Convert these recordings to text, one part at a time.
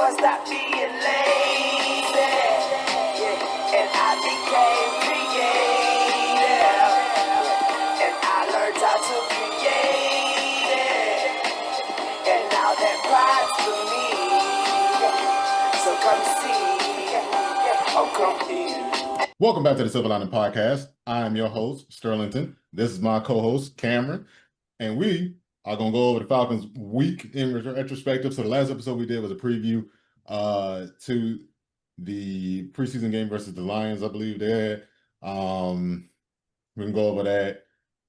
gonna stop being lazy. Yeah, and I became creative. And I learned how to create it. And now that pride's for me. So come see. Oh, come eat. Welcome back to the FalconLand podcast. I am your host, Sterlington. This is my co-host, Cameron, and we are going to go over the Falcons' week in retrospective. So the last episode we did was a preview to the preseason game versus the Lions, I believe they had. We can go over that.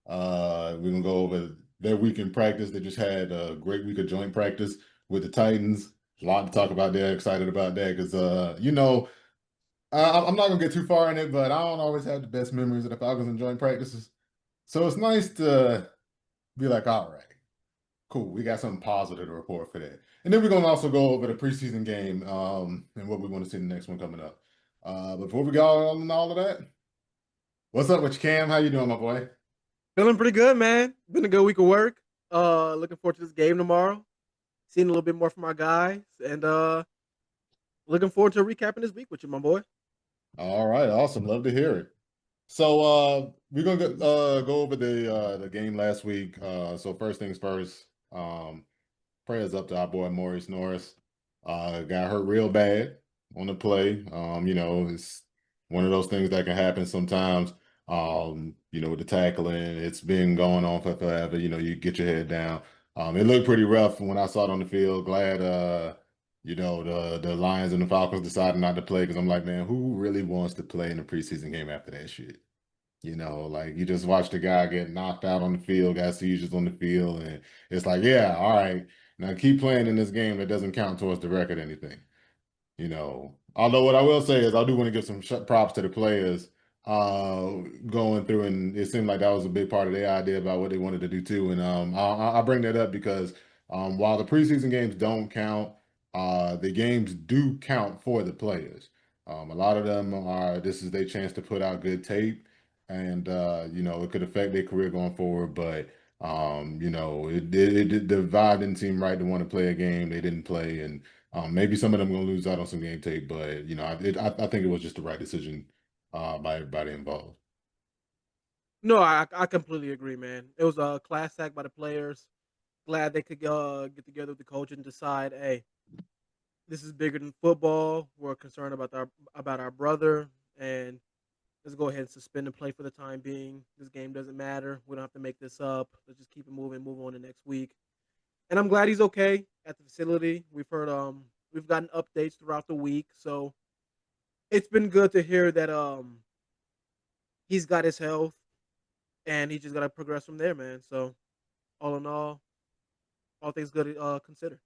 We're going to go over their week in practice. They just had a great week of joint practice with the Titans. A lot to talk about there. Excited about that because, I'm not gonna get too far in it, but I don't always have the best memories of the Falcons and joint practices. So it's nice to be like, all right, cool, we got something positive to report for that. And then we're gonna also go over the preseason game, and what we want to see in the next one coming up. Before we go on all of that, what's up with you, Cam? How you doing, my boy? Feeling pretty good, man. Been a good week of work. Looking forward to this game tomorrow. Seeing a little bit more from our guys, and looking forward to recapping this week with you, my boy. All right, awesome. Love to hear it. So we're gonna go over the game last week. So first things first, prayers up to our boy Maurice Norris. Got hurt real bad on the play. It's one of those things that can happen sometimes. With the tackling, it's been going on for forever. You get your head down. It looked pretty rough when I saw it on the field. Glad the Lions and the Falcons decided not to play because I'm like, man, who really wants to play in a preseason game after that shit? Like you just watch the guy get knocked out on the field, got seizures on the field, and it's like, yeah, all right, now keep playing in this game that doesn't count towards the record or anything. Although what I will say is I do want to give some props to the players going through, and it seemed like that was a big part of their idea about what they wanted to do too. And I bring that up because while the preseason games don't count, the games do count for the players. A lot of them this is their chance to put out good tape, and it could affect their career going forward. But the vibe didn't seem right to want to play a game they didn't play, and maybe some of them going to lose out on some game tape, but I think it was just the right decision by everybody involved. No, I completely agree, man. It was a class act by the players. Glad they could get together with the coach and decide, hey, this is bigger than football. We're concerned about our brother, and let's go ahead and suspend and play for the time being. This game doesn't matter. We don't have to make this up. Let's just keep it moving, move on to next week. And I'm glad he's okay at the facility. We've gotten updates throughout the week, so it's been good to hear that he's got his health and he just got to progress from there, man. So all in all things good considered.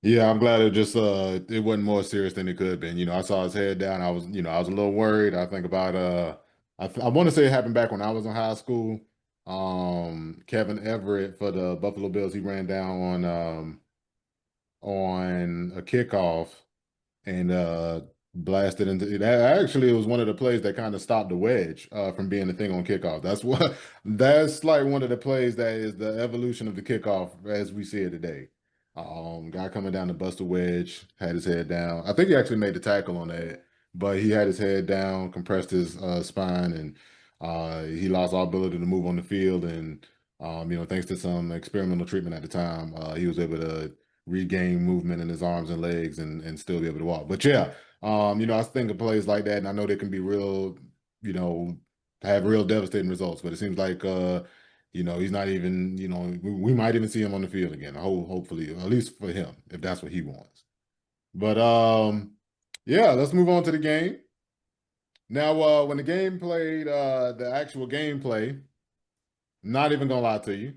Yeah, I'm glad it wasn't more serious than it could have been. I saw his head down. I was a little worried. I think about I want to say it happened back when I was in high school. Kevin Everett for the Buffalo Bills, he ran down on a kickoff and blasted into it. Actually, it was one of the plays that kind of stopped the wedge from being the thing on kickoff. That's like one of the plays that is the evolution of the kickoff as we see it today. Guy coming down to bust a wedge, had his head down. I think he actually made the tackle on that, but he had his head down, compressed his spine, and he lost all ability to move on the field. And thanks to some experimental treatment at the time, he was able to regain movement in his arms and legs and still be able to walk. But yeah, I think of plays like that, and I know they can be real, have real devastating results. But it seems like he's not even, we might even see him on the field again. Hopefully, at least for him, if that's what he wants. But yeah, let's move on to the game. Now, when the game played, the actual gameplay, not even gonna lie to you,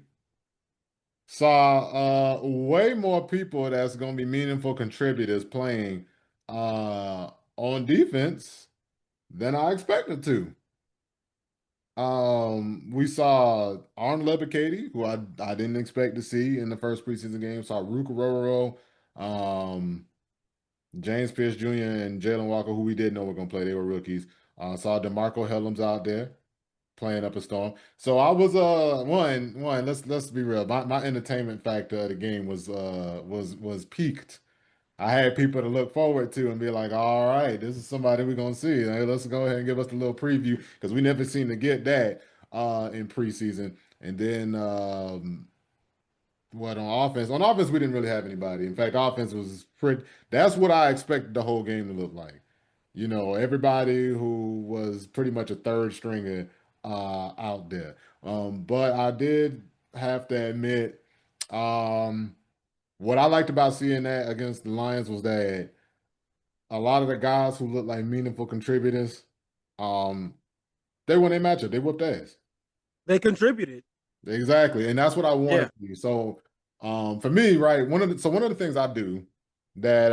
saw way more people that's going to be meaningful contributors playing on defense than I expected to. We saw Arnold Lebakady, who I didn't expect to see in the first preseason game. Saw Ruka um, James Pierce Jr. and Jalen Walker, who we didn't know were going to play. They were rookies. Saw DeMarco Hellams out there playing up a storm. So I was let's be real. My entertainment factor of the game was peaked I had people to look forward to and be like, all right, this is somebody we're gonna see. Hey, let's go ahead and give us a little preview because we never seem to get that in preseason. And then what on offense? On offense, we didn't really have anybody. In fact, offense was pretty. That's what I expected the whole game to look like. You know, everybody who was pretty much a third stringer out there. But I did have to admit, um, what I liked about seeing that against the Lions was that a lot of the guys who looked like meaningful contributors, um, they won their matchup. They whooped ass. They contributed. Exactly, and that's what I wanted Yeah. to do. So, for me, right, one of the things I do that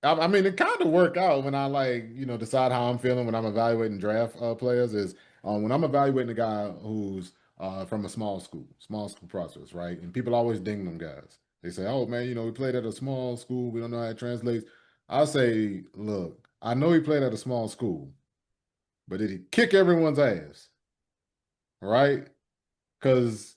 I mean, it kind of work out when I like decide how I'm feeling when I'm evaluating draft players is when I'm evaluating a guy who's from a small school process, right? And people always ding them guys. They say, "Oh man, we played at a small school. We don't know how it translates." I say, "Look, I know he played at a small school, but did he kick everyone's ass?" Right? Because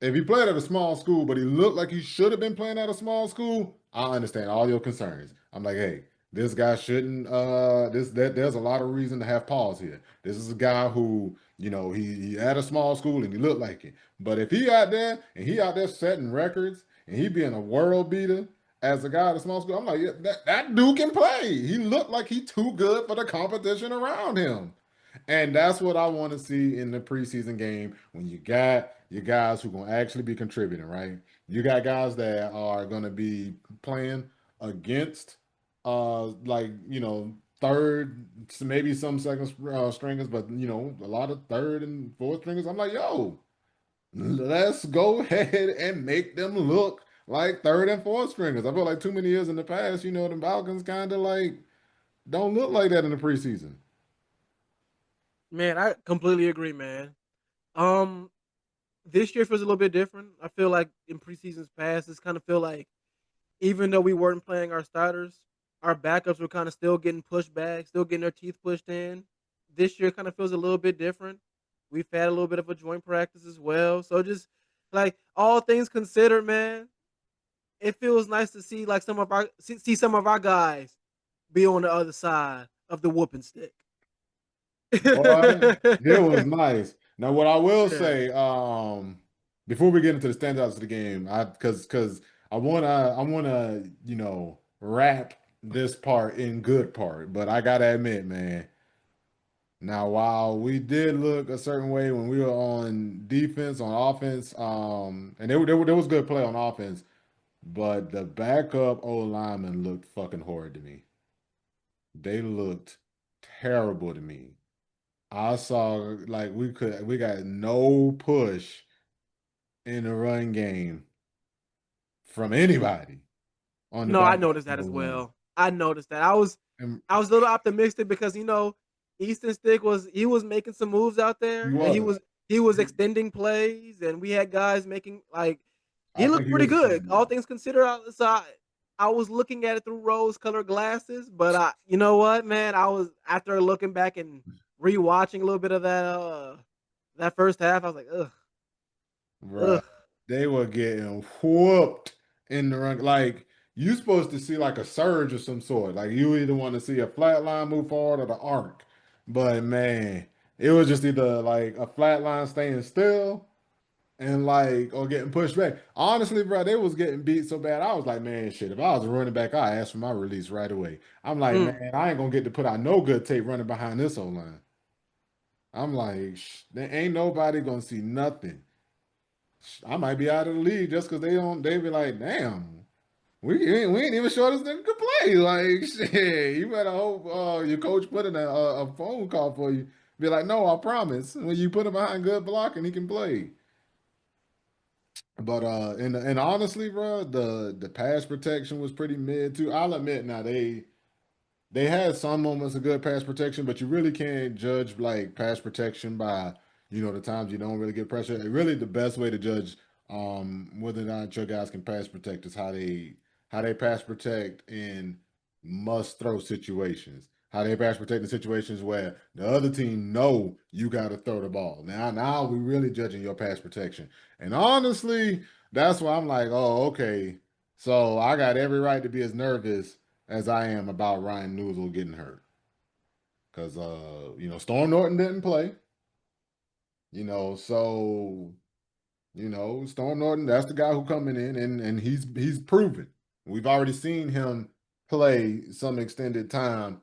if he played at a small school, but he looked like he should have been playing at a small school, I understand all your concerns. I'm like, hey, this guy shouldn't there's a lot of reason to have pause here. This is a guy who, he at a small school and he looked like it. But if he out there setting records and he being a world beater as a guy at a small school, I'm like, yeah, that dude can play. He looked like he too good for the competition around him. And that's what I want to see in the preseason game when you got your guys who going to actually be contributing, right? You got guys that are going to be playing against like, third, maybe some second stringers, but a lot of third and fourth stringers. I'm like, yo, let's go ahead and make them look like third and fourth stringers. I feel like too many years in the past, the Falcons kind of like don't look like that in the preseason. Man, I completely agree, man. Um, this year feels a little bit different. I feel like in preseasons past, it's kind of feel like even though we weren't playing our starters, our backups were kind of still getting pushed back, still getting their teeth pushed in. This year kind of feels a little bit different. We've had a little bit of a joint practice as well. So just like all things considered, man, it feels nice to see like see some of our guys be on the other side of the whooping stick. Boy, it was nice. Now, what I will Yeah. say, before we get into the standouts of the game, because I wanna, wrap this part in good part, but I gotta admit, man. Now, while we did look a certain way when we were on defense, on offense, and there was good play on offense, but the backup O linemen looked fucking horrid to me. They looked terrible to me. I saw like we got no push in the run game from anybody on the No, I back noticed that of as the line. well. I noticed that. I was a little optimistic because Easton Stick was making some moves out He there and he wasn't. was he was extending plays and we had guys making like he I think looked he pretty was good. extending All more. things considered, I was looking at it through rose-colored glasses, but you know what, man? I was after looking back and rewatching a little bit of that first half. I was like, ugh, Bruh. ugh. They were getting whooped in the run. Like you supposed to see like a surge of some sort. Like you either want to see a flat line move forward or the arc. But man, it was just either like a flat line staying still and like or getting pushed back. Honestly, bro, they was getting beat so bad. I was like, man, shit. If I was a running back, I asked for my release right away. I'm like, Mm. man, I ain't gonna get to put out no good tape running behind this O line. I'm like, there ain't nobody gonna see nothing. I might be out of the league just because they don't. They be like, damn, we ain't even sure this nigga could play. Like, shit, you better hope your coach put in a phone call for you. Be like, no, I promise. When you put him behind good blocking, he can play. But and honestly, bro, the pass protection was pretty mid too. I'll admit now they had some moments of good pass protection, but you really can't judge like pass protection by the times you don't really get pressure. Really, the best way to judge whether or not your guys can pass protect is how they pass protect in must throw situations. How they pass protect in situations where the other team know you got to throw the ball. Now we really judging your pass protection. And honestly, that's why I'm like, oh, okay. So I got every right to be as nervous as I am about Ryan Newsel getting hurt. Because Storm Norton didn't play. So Storm Norton, that's the guy who coming in and he's proven. We've already seen him play some extended time,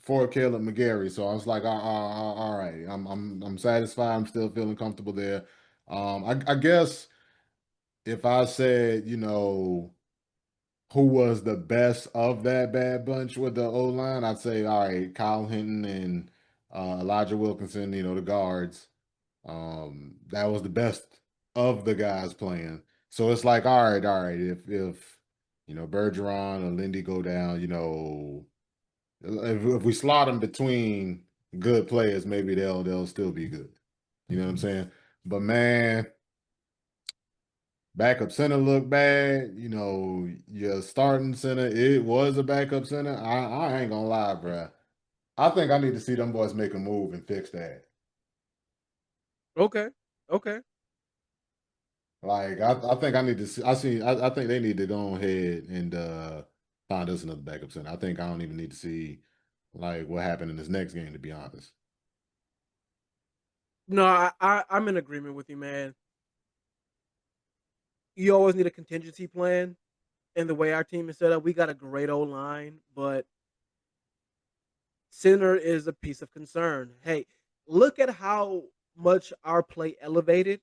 for Caleb McGarry. So I was like, all right, I'm satisfied. I'm still feeling comfortable there. I guess if I said, who was the best of that bad bunch with the O line, I'd say, all right, Kyle Hinton and Elijah Wilkinson, the guards. That was the best of the guys playing. So it's like, all right, if Bergeron or Lindy go down, if we slot them between good players, maybe they'll still be good. You know what I'm saying? But man, backup center look bad. Your starting center, it was a backup center. I ain't gonna lie, bruh. I think I need to see them boys make a move and fix that. Okay. Okay. Like I think I need to see. I think they need to go ahead and find us another backup center. I think I don't even need to see like what happened in this next game, to be honest. No, I'm in agreement with you, man. You always need a contingency plan. And the way our team is set up, we got a great O line, but center is a piece of concern. Hey, look at how much our play elevated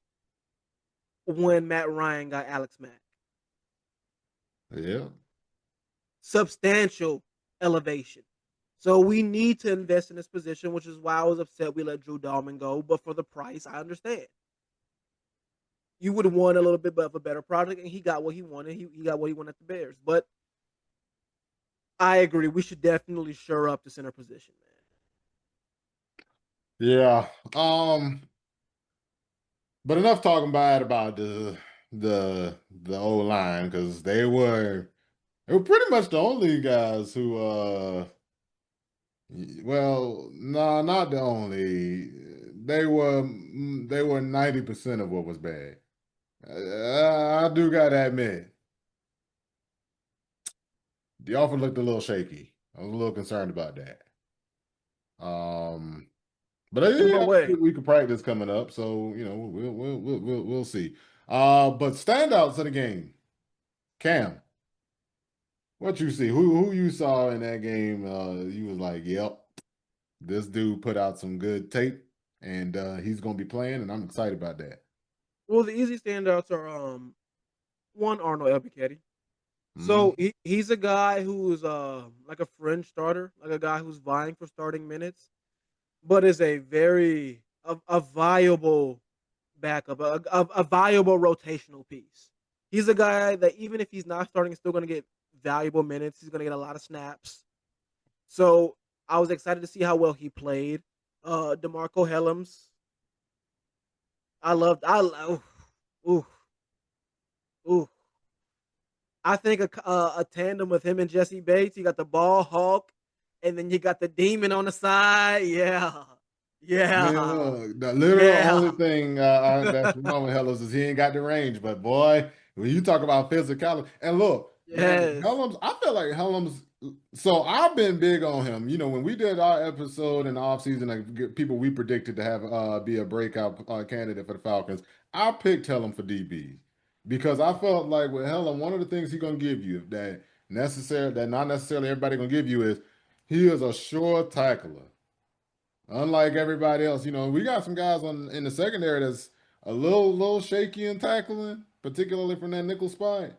when Matt Ryan got Alex Mack. Yeah. Substantial elevation. So we need to invest in this position, which is why I was upset we let Drew Dahlman go. But for the price, I understand. You would have won a little bit of a better project, and he got what he wanted. He got what he wanted at the Bears. But I agree. We should definitely shore up the center position, man. Yeah. But enough talking bad about the O line because they were pretty much the only guys who well, no, not the only. They were 90% of what was bad. I do gotta admit, the offer looked a little shaky. I was a little concerned about that. Um, but In what way? we could practice coming up, so we'll see. But standouts of the game, Cam, what you see? Who you saw in that game? You was like, yep, this dude put out some good tape, and he's gonna be playing, and I'm excited about that. Well, the easy standouts are one Arnold Ebiketie. Mm, So he's a guy who's like a fringe starter, like a guy who's vying for starting minutes, but is a viable backup, a viable rotational piece. He's a guy that even if he's not starting, he's still going to get valuable minutes. He's going to get a lot of snaps. So I was excited to see how well he played. DeMarco Helms, ooh, ooh. I think a tandem with him and Jesse Bates. You got the ball hawk, and then you got the demon on the side. Yeah, Man, yeah, look, the literal yeah. only thing that's wrong with Hellas is he ain't got the range. But boy, when you talk about physicality, and look, man, Yes. Helms, I feel like Helms. So I've been big on him. When we did our episode in the offseason, like people we predicted to have be a breakout candidate for the Falcons, I picked Helm for DB because I felt like with Helm, one of the things he's gonna give you that not necessarily everybody gonna give you is he is a sure tackler. Unlike everybody else, we got some guys in the secondary that's a little shaky in tackling, particularly from that nickel spot.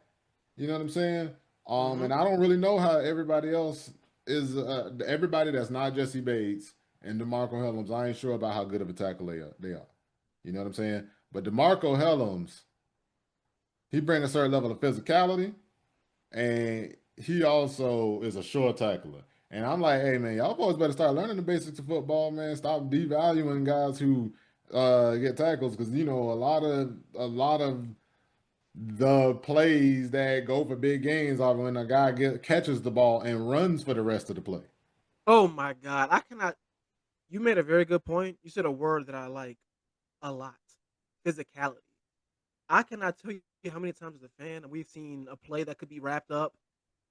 You know what I'm saying? Hmm. And I don't really know how everybody else is. Everybody that's not Jesse Bates and DeMarco Helms, I ain't sure about how good of a tackle they are. You know what I'm saying? But DeMarco Helms, he brings a certain level of physicality and he also is a short tackler. And I'm like, hey man, y'all boys better start learning the basics of football, man. Stop devaluing guys who get tackles because a lot of the plays that go for big gains are when a guy catches the ball and runs for the rest of the play. Oh my God, I cannot. You made a very good point. You said a word that I like a lot: physicality. I cannot tell you how many times as a fan we've seen a play that could be wrapped up,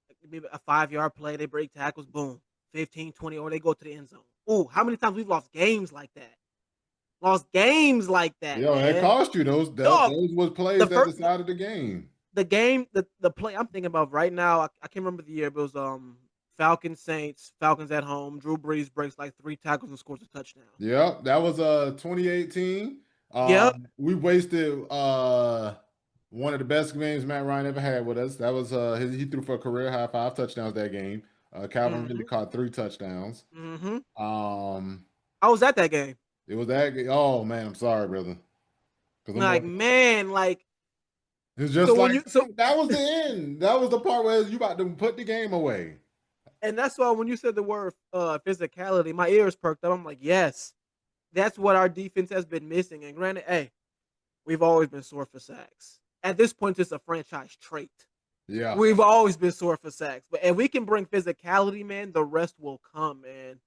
like maybe a 5 yard play, they break tackles, boom, 15, 20, or they go to the end zone. Ooh, how many times we've lost games like that? Lost games like that, Yo, it man. cost you Dog, those was plays the that first decided the game. the game, the play I'm thinking about right now, I can't remember the year, but it was Falcons Saints, Falcons at home. Drew Brees breaks like 3 tackles and scores a touchdown. Yep, that was 2018. Yep. We wasted one of the best games Matt Ryan ever had with us. That was he threw for a career high 5 touchdowns that game. Calvin really Mm-hmm. caught 3 touchdowns. Mm-hmm. Um, I was at that game. it was that. Oh man, I'm sorry, brother. Because I'm Like, man, like it's so just when like you so that was the end. That was the part where you about to put the game away. and that's why when you said the word physicality, my ears perked up. I'm like, yes, that's what our defense has been missing. And granted, hey, we've always been sore for sacks. At this point, it's a franchise trait. Yeah. We've always been sore for sacks. But if we can bring physicality, man, the rest will come, man.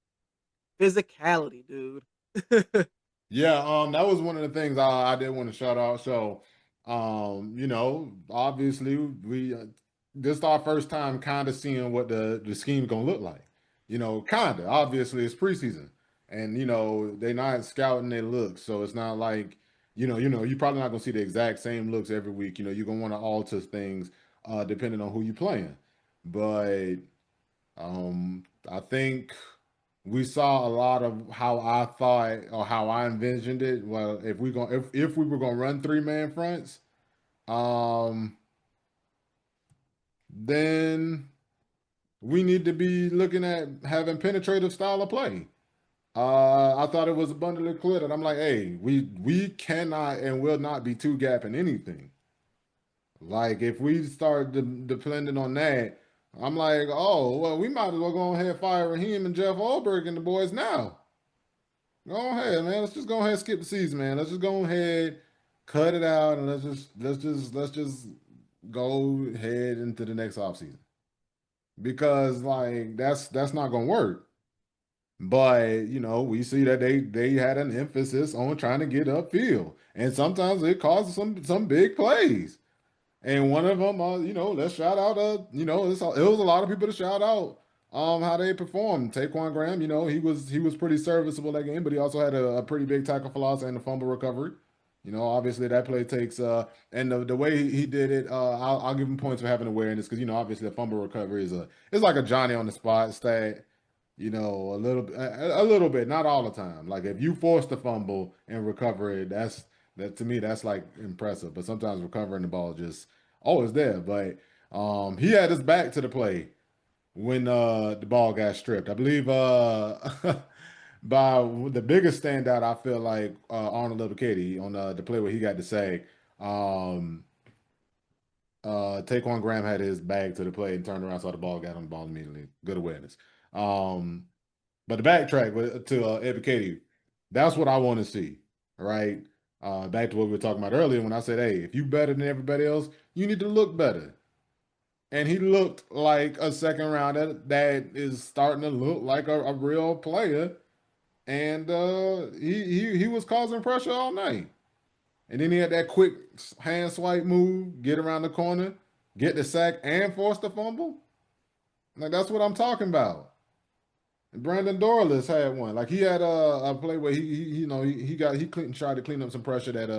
Physicality, dude. Yeah, that was one of the things I did want to shout out. So, obviously we this is our first time kind of seeing what the scheme's gonna look like. Kind of. Obviously, it's preseason, and they're not scouting their looks, so it's not like you're probably not gonna see the exact same looks every week. You're gonna want to alter things depending on who you're playing, but I think we saw a lot of how I thought or how I envisioned it. Well, if we were gonna run 3-man fronts, um, then we need to be looking at having penetrative style of play. I thought it was abundantly clear that I'm like, hey, we cannot and will not be two gapping anything. Like if we start depending on that, I'm like, oh well, we might as well go ahead and fire Raheem and Jeff Ulbrich and the boys now. Go ahead, man. Let's just go ahead and skip the season, man. Let's just go ahead, cut it out, and let's just go ahead into the next offseason. Because like that's not gonna work. But we see that they had an emphasis on trying to get upfield. And sometimes it causes some big plays. And one of them, let's shout out, it was a lot of people to shout out how they performed. Taquan Graham, he was pretty serviceable that game, but he also had a pretty big tackle for loss and a fumble recovery. Obviously that play takes and the way he did it, I'll give him points for having awareness because obviously a fumble recovery it's like a Johnny on the spot stat. A little bit, not all the time. Like if you force the fumble and recover it, that to me that's like impressive. But sometimes recovering the ball just always there. But he had his back to the play when the ball got stripped. I believe by the biggest standout, I feel like Arnold Katie on the play where he got the sack. Um, Taquan Graham had his bag to the play and turned around, saw the ball, got on the ball immediately. Good awareness. Um, but the backtrack to Katie, that's what I want to see, right? Back to what we were talking about earlier when I said, hey, if you better than everybody else, you need to look better. And he looked like a second rounder that is starting to look like a real player. And he was causing pressure all night. And then he had that quick hand swipe move, get around the corner, get the sack, and force the fumble. Like that's what I'm talking about. And Brandon Dorless had one. Like he had a play where tried to clean up some pressure that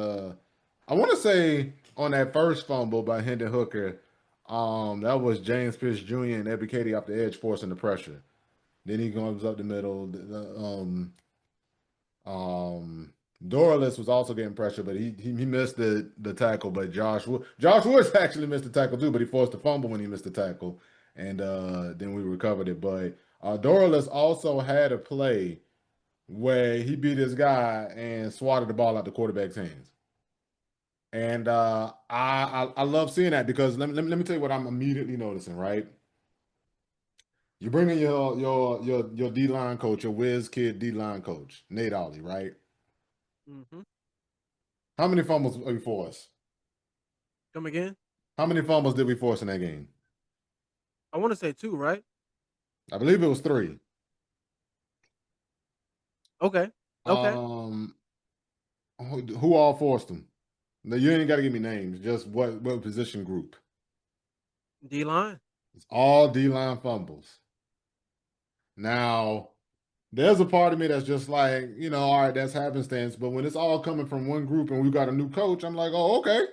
I want to say on that first fumble by Hendon Hooker. That was James Pierce Jr. and Ebby Katie off the edge forcing the pressure. Then he comes up the middle. Um, Dorless was also getting pressure, but he missed the tackle. But Josh Woods actually missed the tackle too, but he forced the fumble when he missed the tackle, and then we recovered it. But Dorless also had a play where he beat his guy and swatted the ball out the quarterback's hands. And I love seeing that because let me tell you what I'm immediately noticing, right? You bring in your D line coach, your whiz kid D line coach, Nate Ollie, right? Mm-hmm. How many fumbles are we forced? Come again? How many fumbles did we force in that game? I want to say 2, right? I believe it was 3. Okay. Okay. Um, who all forced them? No, you ain't got to give me names. Just what position group? D line. It's all D line fumbles. Now, there's a part of me that's just like, all right, that's happenstance. But when it's all coming from one group and we got a new coach, I'm like, oh, okay.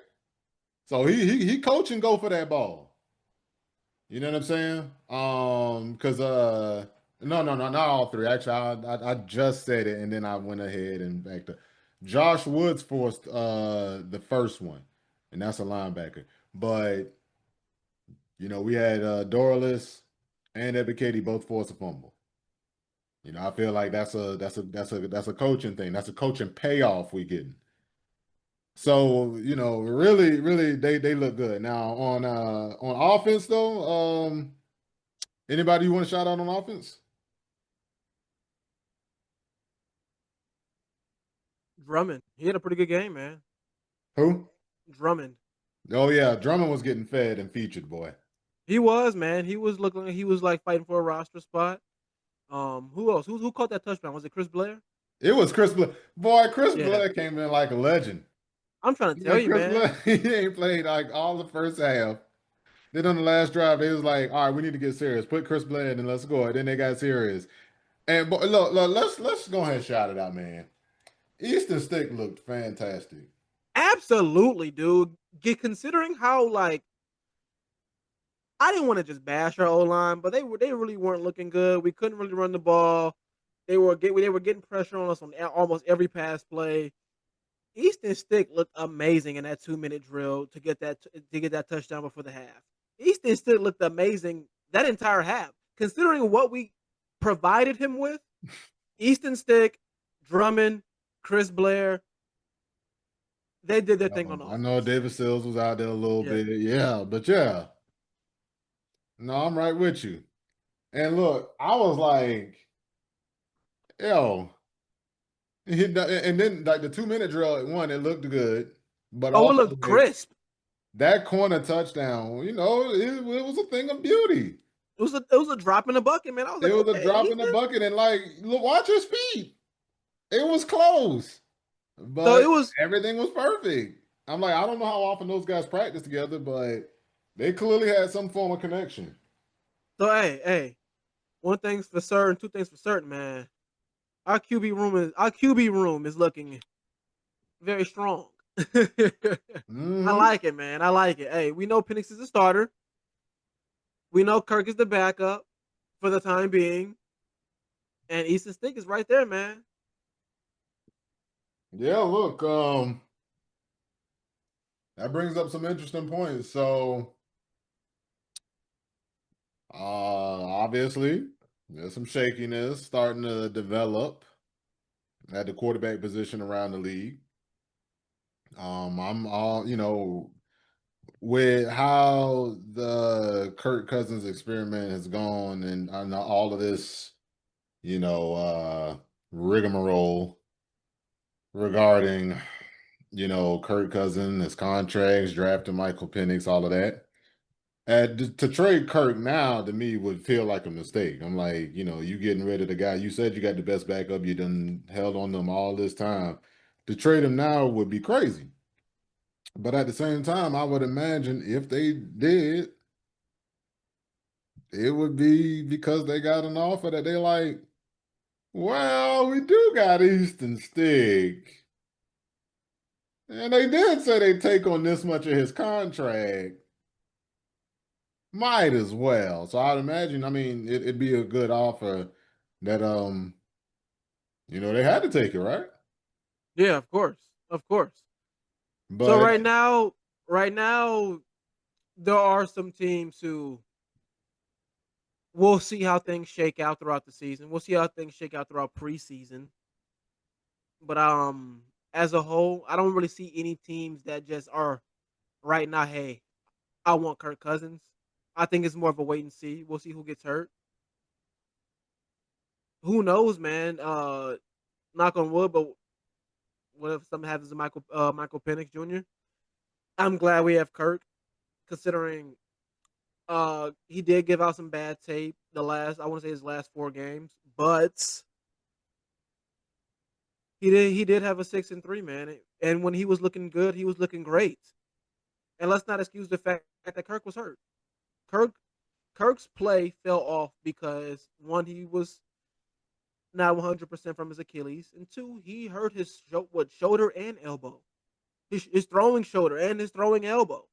So he coach and go for that ball. You know what I'm saying? Because no, not all three. Actually, I just said it and then I went ahead and backed up. Josh Woods forced the first one, and that's a linebacker. But we had Dorless and Ebiketie both forced a fumble. I feel like that's a coaching thing. That's a coaching payoff we getting. So, really, really they look good. Now on offense though, anybody you want to shout out on offense? Drummond. He had a pretty good game, man. Who? Drummond. Oh yeah, Drummond was getting fed and featured, boy. He was, man. He was looking like he was like fighting for a roster spot. Who else? Who caught that touchdown? Was it Chris Blair? It was Chris Blair. Boy, Chris Yeah. Blair came in like a legend. I'm trying to tell you, Chris man. Blair, he ain't played like all the first half. Then on the last drive, they was like, all right, we need to get serious. Put Chris Blair in and let's go. And then they got serious. And look, let's go ahead and shout it out, man. Easton Stick looked fantastic. Absolutely, dude. Considering how like I didn't want to just bash our O line, but they really weren't looking good. We couldn't really run the ball. They were getting pressure on us on almost every pass play. Easton Stick looked amazing in that 2-minute drill to get that touchdown before the half. Easton Stick looked amazing that entire half, considering what we provided him with. Easton Stick, Drummond, Chris Blair, they did their thing on I know offense. David Sills was out there a little Yeah. bit. Yeah, but yeah. No, I'm right with you. And look, I was like, yo, and then like the 2-minute drill at one, it looked good, but Oh, it also looked crisp. that corner touchdown, it was a thing of beauty. It was a drop in the bucket, man. I was It like, was a okay, drop in the Ethan. bucket, and like, look, watch his feet. It was close, So but it was everything was perfect. I'm like, I don't know how often those guys practice together, but they clearly had some form of connection. so hey. One thing's for certain, two things for certain, man. Our QB room is looking very strong. I Hmm. like it, man. I like it. Hey, we know Penix is the starter. We know Kirk is the backup for the time being, and Easton Stick is right there, man. Yeah, look, that brings up some interesting points. So, obviously, there's some shakiness starting to develop at the quarterback position around the league. I'm all, with how the Kirk Cousins experiment has gone and I know all of this, rigmarole regarding, Kirk Cousins, his contracts, drafting Michael Penix, all of that. And to trade Kirk now to me would feel like a mistake. I'm like, you getting rid of the guy. You said you got the best backup. You done held on them all this time. To trade him now would be crazy. But at the same time, I would imagine if they did, it would be because they got an offer that they like, well, we do got Easton Stick. And they did say they take on this much of his contract. Might as well. So I'd imagine, I mean, it'd be a good offer that they had to take it, right? Yeah, of course, of course. So But right now, there are some teams who we'll see how things shake out throughout the season. We'll see how things shake out throughout preseason. But as a whole, I don't really see any teams that just are right now. Hey, I want Kirk Cousins. I think it's more of a wait and see. We'll see who gets hurt. Who knows, man? Knock on wood. But what if something happens to Michael Penix Jr.? I'm glad we have Kirk, considering he did give out some bad tape I want to say his last 4 games, but He did have a 6-3, man. And when he was looking good, he was looking great. And let's not excuse the fact that Kirk was hurt. Kirk Kirk's play fell off because one, he was not 100% from his Achilles, and two, he hurt his shoulder and elbow. His throwing shoulder and his throwing elbow.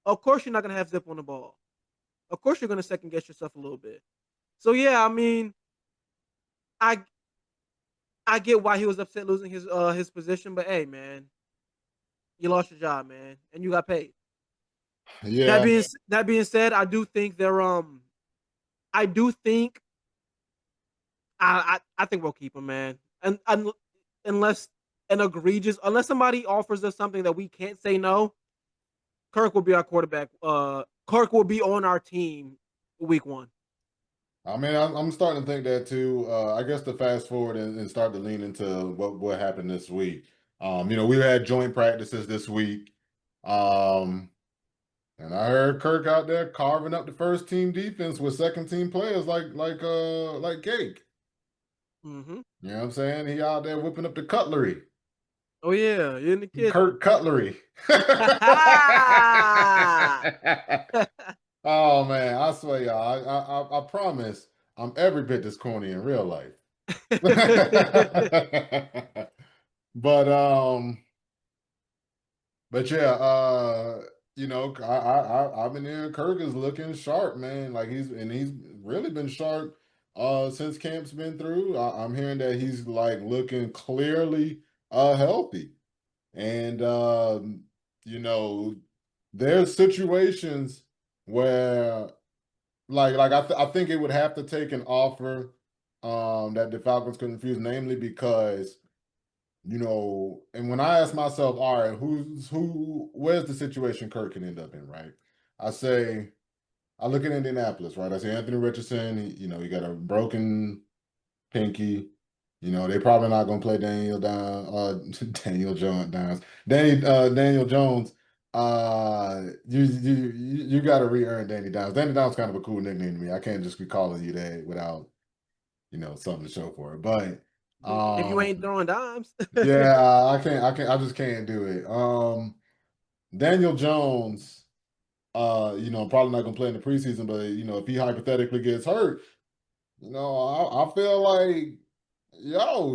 Of course, you're not gonna have zip on the ball. Of course, you're gonna second guess yourself a little bit. So yeah, I mean, I I get why he was upset losing his position, but hey, man, you lost your job, man, and you got paid. Yeah, That being said, I do think I do think I think we'll keep him, man. And unless unless somebody offers us something that we can't say no, Kirk will be our quarterback. Kirk will be on our team week 1. I mean, I'm starting to think that too. I guess to fast forward and start to lean into what happened this week. We had joint practices this week. And I heard Kirk out there carving up the first team defense with second team players like cake. Mm-hmm. You know what I'm saying? He out there whipping up the cutlery. Oh yeah, you're in the kitchen. Kirk Cutlery. Oh man, I swear y'all, I promise I'm every bit this corny in real life. But but yeah, I've been hearing Kirk is looking sharp, man. Like he's really been sharp since camp's been through. I'm hearing that he's like looking clearly healthy. And there's situations where I think it would have to take an offer that the Falcons could refuse, namely because and when I ask myself, all right, where's the situation Kirk can end up in, right? I look at Indianapolis, right? I say Anthony Richardson, he got a broken pinky. They probably not gonna play Daniel Jones. Daniel Jones. You got to re-earn Danny Downs. Danny Downs kind of a cool nickname to me. I can't just be calling you that without something to show for it. But if you ain't throwing dimes, yeah, I just can't do it. Daniel Jones, probably not gonna play in the preseason, but if he hypothetically gets hurt, I feel like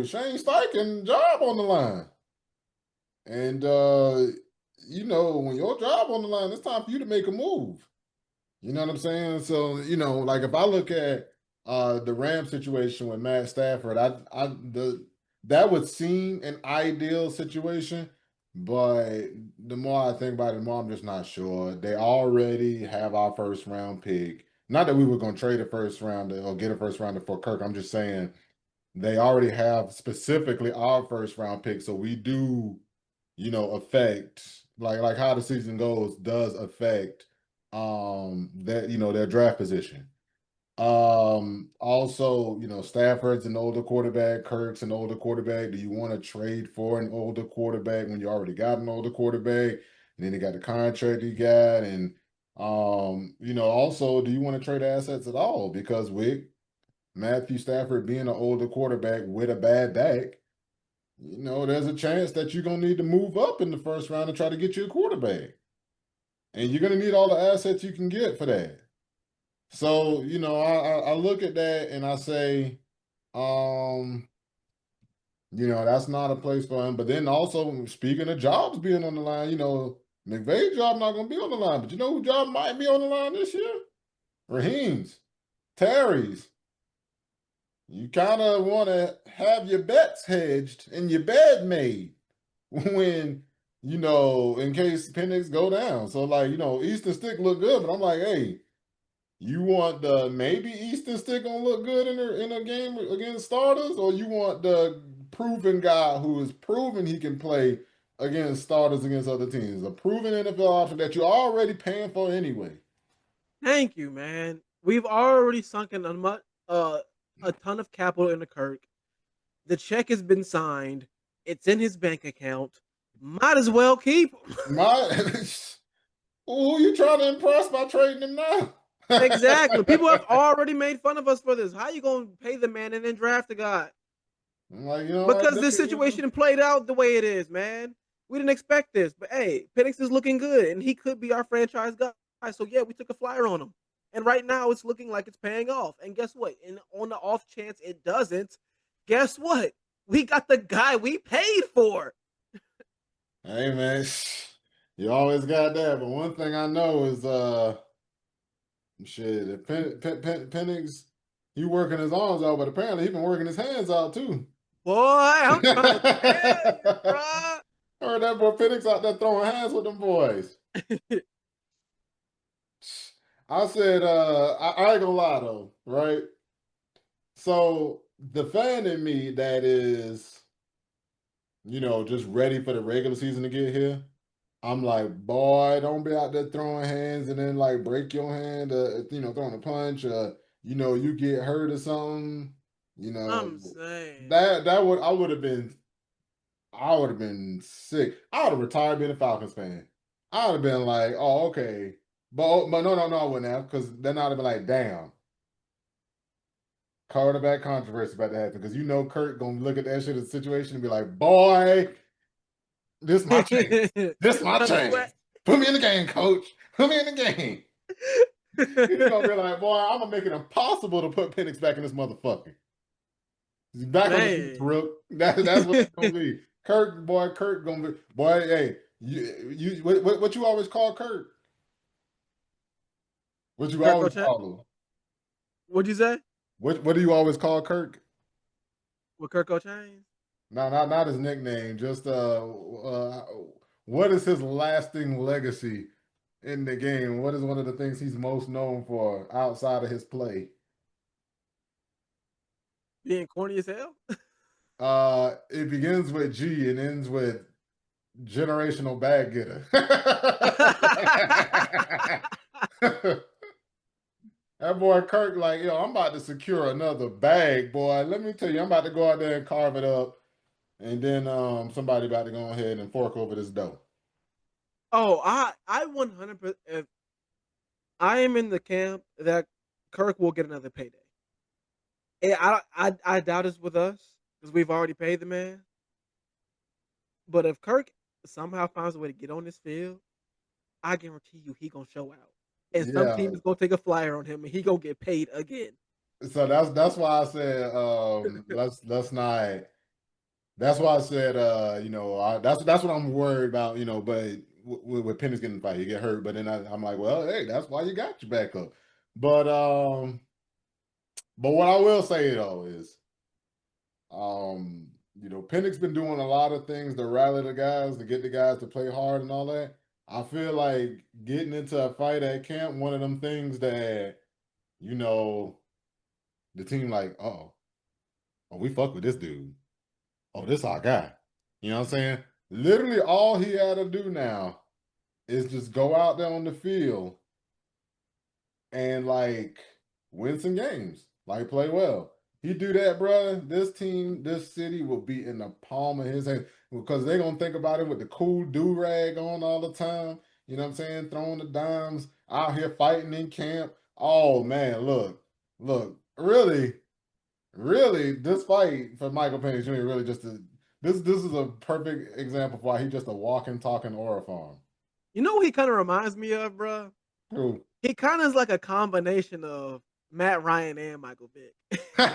Shane Steichen job on the line. And when your job on the line, it's time for you to make a move. You know what I'm saying? So, like if I look at the Ram situation with Matt Stafford, that would seem an ideal situation, but the more I think about it, the more I'm just not sure. They already have our first round pick. Not that we were going to trade a first rounder or get a first rounder for Kirk. I'm just saying they already have specifically our first round pick. So we do, affect like how the season goes does affect their draft position. Also, Stafford's an older quarterback, Kirk's an older quarterback. Do you want to trade for an older quarterback when you already got an older quarterback? And then you got the contract you got, and also, do you want to trade assets at all? Because with Matthew Stafford being an older quarterback with a bad back, there's a chance that you're gonna need to move up in the first round to try to get you a quarterback. And you're gonna need all the assets you can get for that. So, I look at that and I say, that's not a place for him. But then also, speaking of jobs being on the line, McVay's job not going to be on the line. But you know who job might be on the line this year? Raheem's, Terry's. You kind of want to have your bets hedged and your bed made when, in case Penix go down. So, Easton Stick look good, but I'm like, hey, you want the maybe Easton Stick gonna look good in a game against starters, or you want the proven guy who is proven he can play against starters against other teams, a proven NFL option that you're already paying for anyway? thank you, man. We've already sunken a ton of capital into Kirk. The check has been signed. It's in his bank account. Might as well keep him. Who you trying to impress by trading him now? Exactly. People have already made fun of us for this. How you gonna pay the man and then draft a guy? I'm like, you know what? Because this situation played out the way it is, man. We didn't expect this, but hey, Penix is looking good, and he could be our franchise guy. So yeah, we took a flyer on him, and right now it's looking like it's paying off. And guess what? And on the off chance it doesn't, guess what? We got the guy we paid for. Hey man, you always got that. But one thing I know is shit, if Penix, he working his arms out, but apparently he been working his hands out too. Boy, I'm trying to tell you, bro. Heard that boy Penix out there throwing hands with them boys. I said, I ain't gonna lie though, right? So the fan in me that is, just ready for the regular season to get here. I'm like, boy, don't be out there throwing hands and then like break your hand, throwing a punch, you get hurt or something. I'm saying that would I would have been sick. I would have retired being a Falcons fan. I would have been like, oh, okay. But no, I wouldn't have, because then I'd have been like, damn. Quarterback controversy about to happen, because Kurt gonna look at that shit as a situation and be like, boy, this my chance. This my chance. Put me in the game, coach. Put me in the game. He's gonna be like, boy, I'm gonna make it impossible to put Penix back in this motherfucker. He's back on the beach, Rook. That's what it's gonna be. Kurt gonna be, boy, hey, what you always call Kurt? What you Kirk always O'Shea? call him? What'd you say? What do you always call Kirk? With Kirk O'Chain? No, not his nickname. Just what is his lasting legacy in the game? What is one of the things he's most known for outside of his play? Being corny as hell? It begins with G and ends with generational bag getter. That boy Kirk, like, yo, I'm about to secure another bag, boy. Let me tell you, I'm about to go out there and carve it up, and then somebody about to go ahead and fork over this dough. Oh, I 100%. If I am in the camp that Kirk will get another payday. I doubt it's with us because we've already paid the man. But if Kirk somehow finds a way to get on this field, I guarantee you he gonna show out. And some Yeah. team is gonna take a flyer on him and he gonna get paid again. So that's why I said let's not. That's why I said that's what I'm worried about. But with Penix getting fight, you get hurt. But then I'm like, well, hey, that's why you got your backup. But what I will say though is, Penix been doing a lot of things to rally the guys, to get the guys to play hard and all that. I feel like getting into a fight at camp, one of them things that, the team like, oh, we fuck with this dude. Oh, this our guy. You know what I'm saying? Literally all he had to do now is just go out there on the field and like win some games, like play well. He do that, bro. This team, this city will be in the palm of his hand, because they're gonna think about it with the cool do-rag on all the time. You know what I'm saying? Throwing the dimes, out here fighting in camp. Oh man, look, really, this fight for Michael Penix Jr. really just this is a perfect example of why he's just a walking, talking aura farm. You know what he kind of reminds me of, bro? Who? He kind of is like a combination of Matt Ryan and Michael Vick. And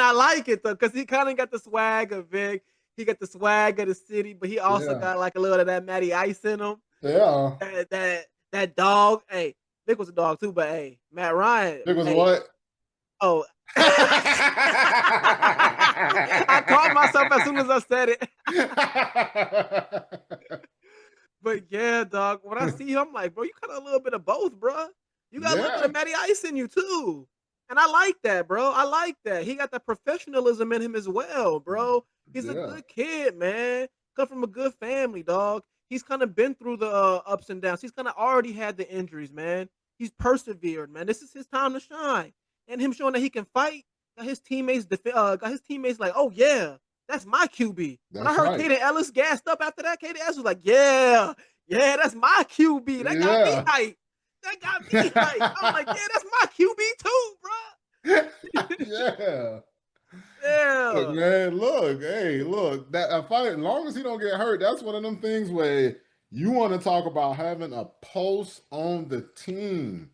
I like it though, because he kind of got the swag of Vic. He got the swag of the city, but he also got like a little of that Matty Ice in him. Yeah. That dog. Hey, Vic was a dog too, but hey, Matt Ryan. Vic was what? Oh. I caught myself as soon as I said it. But yeah, dog. When I see him, I'm like, bro, you got a little bit of both, bro. You got a little bit of Matty Ice in you too. And I like that, bro. I like that. He got that professionalism in him as well, bro. He's a good kid, man. Come from a good family, dog. He's kind of been through the ups and downs. He's kind of already had the injuries, man. He's persevered, man. This is his time to shine. And him showing that he can fight, got his teammates like, oh yeah, that's my QB. When I heard Kaden Ellis gassed up after that, Kaden Ellis was like, yeah, that's my QB. That got me hyped. That got me hyped. I'm like, yeah, that's my QB too, bro. Yeah. Look, Yeah. man, look, hey, look, that a fight, as long as he don't get hurt, that's one of them things where you want to talk about having a pulse on the team.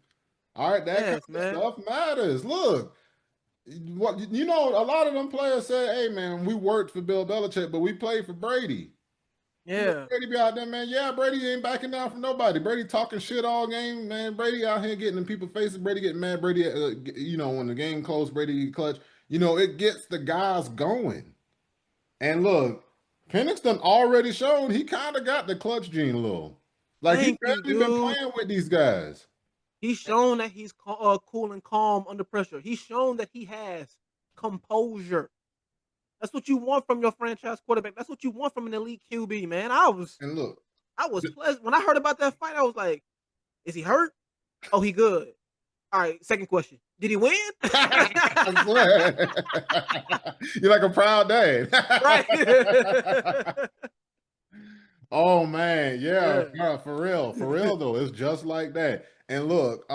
All right, that kind Yes, of man. stuff matters. Look, what you know, a lot of them players say, "Hey, man, we worked for Bill Belichick, but we played for Brady." You know, Yeah. Brady be out there, man. Yeah, Brady ain't backing down from nobody. Brady talking shit all game, man. Brady out here getting in people's faces. Brady getting mad. Brady, you know, when the game close, Brady clutch. You know, it gets the guys going. And look, Penix done already showed he kind of got the clutch gene a little. Like he Thank you, barely been dude. playing with these guys. He's shown that he's cool and calm under pressure. He's shown that he has composure. That's what you want from your franchise quarterback. That's what you want from an elite QB, man. And look, I was pleasant when I heard about that fight. I was like, is he hurt? Oh, he good. All right. Second question: did he win? I swear. You're like a proud dad. Right. Oh man, yeah, Yeah. yeah, for real though. It's just like that. And look,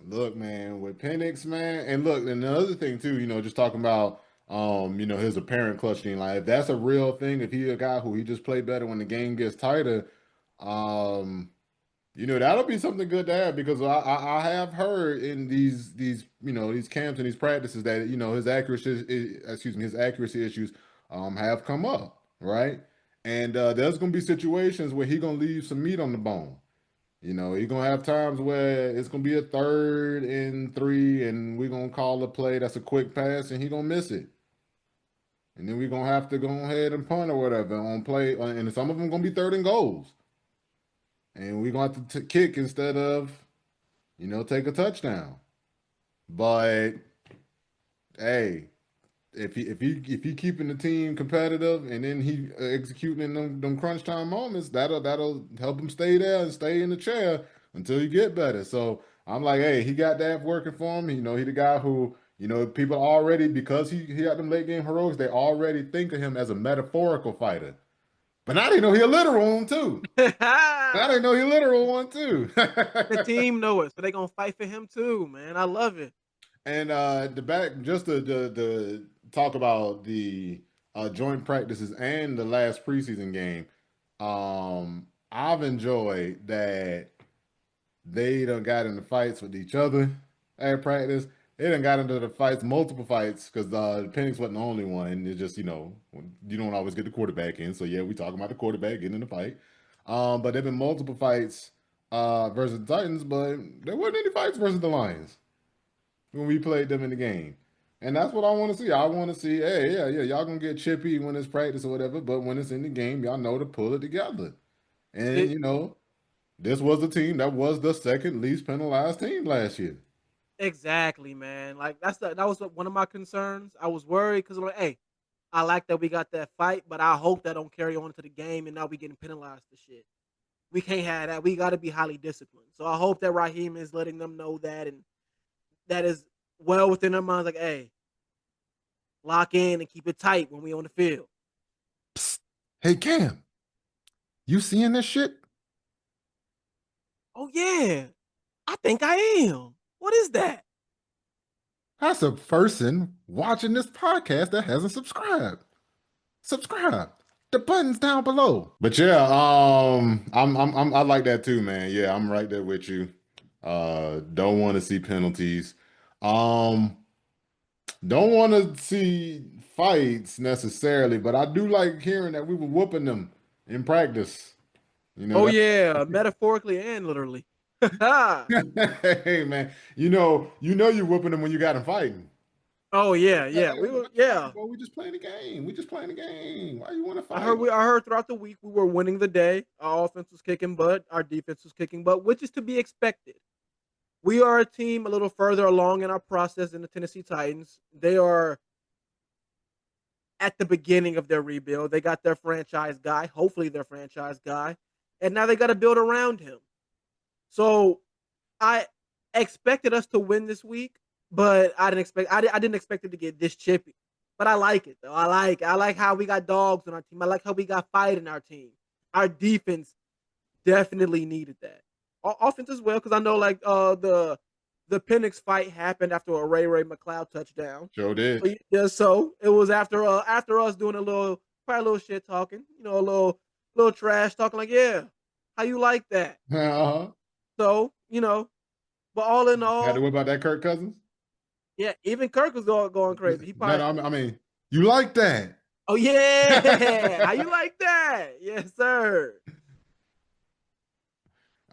look, man, with Penix, man, and look, and the other thing too, you know, just talking about, you know, his apparent clutch gene. Like, if that's a real thing, if he a guy who he just play better when the game gets tighter, um, you know, that'll be something good to have because I have heard in these you know these camps and these practices that you know his his accuracy issues have come up, right? And there's gonna be situations where he gonna leave some meat on the bone. You know, he's gonna have times where it's gonna be a 3rd and 3, and we're gonna call a play that's a quick pass, and he gonna miss it. And then we're gonna have to go ahead and punt or whatever on play, and some of them gonna be 3rd and goals, and we're gonna have to kick instead of you know take a touchdown. But hey, if he keeping the team competitive and then he executing in them crunch time moments, that'll help him stay there and stay in the chair until you get better. So I'm like, hey, he got that working for him. You know, he the guy who you know people already because he got them late game heroics. They already think of him as a metaphorical fighter, but now they know he a literal one too. Now they know he a literal one too. The team know it, so they gonna fight for him too, man. I love it. And the back just to talk about the joint practices and the last preseason game. I've enjoyed that they done got into fights with each other at practice. They done got into the fights, multiple fights, because Penix wasn't the only one. It's just, you know, you don't always get the quarterback in. So yeah, we talking about the quarterback getting in the fight. But there've been multiple fights versus the Titans, but there wasn't any fights versus the Lions when we played them in the game. And that's what I want to see. I want to see, hey, yeah, y'all gonna get chippy when it's practice or whatever, but when it's in the game, y'all know to pull it together. And It you know, this was the team that was the second least penalized team last year. exactly, man. Like that was one of my concerns. I was worried because I'm like, hey, I like that we got that fight, but I hope that don't carry on into the game and now we getting penalized for shit. We can't have that. We got to be highly disciplined. So I hope that Raheem is letting them know that, and that is well within their minds. Like, hey, lock in and keep it tight when we on the field. Psst. Hey Cam, you seeing this shit? Oh yeah, I think I am. What is that? That's a person watching this podcast that hasn't subscribed. Subscribe. The button's down below. But yeah, I like that too, man. Yeah, I'm right there with you. Don't want to see penalties. Um, don't want to see fights necessarily, but I do like hearing that we were whooping them in practice. You know Oh that. yeah, metaphorically and literally. Oh Hey man, you know you whooping them when you got them fighting. yeah, Hey, yeah. We were what you fighting yeah. for? We just playing the game. We just playing the game. Why you want to I fight? heard I heard throughout the week we were winning the day. Our offense was kicking butt, our defense was kicking butt, which is to be expected. We are a team a little further along in our process than the Tennessee Titans. They are at the beginning of their rebuild. They got their franchise guy, hopefully their franchise guy, and now they got to build around him. So I expected us to win this week, but I didn't expect it to get this chippy. But I like it though. I like how we got dogs on our team. I like how we got fight in our team. Our defense definitely needed that. Offense as well, because I know like the the Penix fight happened after a Ray McLeod touchdown. Sure did. Yeah, so it was after us doing probably a little shit talking, a little trash talking, like, yeah, how you like that? Uh-huh. So, but all in Had to all, worry about that Kirk Cousins? yeah, even Kirk was going crazy. He No, probably, no, I mean, you like that. oh yeah, how you like that? Yes, sir.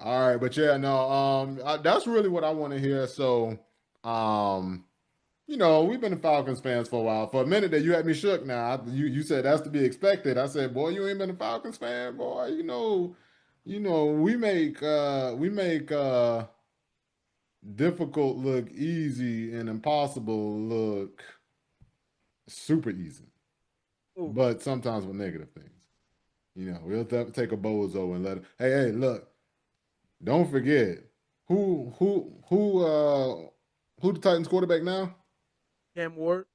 All right, but yeah, no, that's really what I want to hear. So, we've been Falcons fans for a while. For a minute there, you had me shook. Now, you said that's to be expected. I said, boy, you ain't been a Falcons fan, boy. We make difficult look easy and impossible look super easy, Ooh, but sometimes with negative things. We'll take a bozo and let it. Hey, look. Don't forget who the Titans quarterback now? Cam Ward,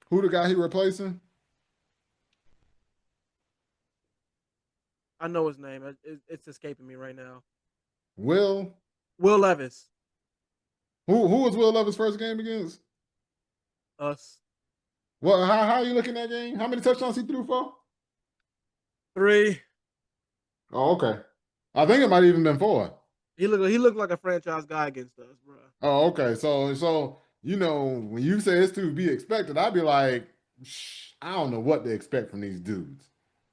Who the guy he replacing? I know his name. It's escaping me right now. Will. Will Levis, Who was Will Levis' first game against? us Well, how you looking at that game? How many touchdowns he threw for? 3. Oh, okay. I think it might even been 4. He looked like a franchise guy against us, bro. Oh, okay. So when you say it's to be expected, I'd be like, I don't know what they expect from these dudes.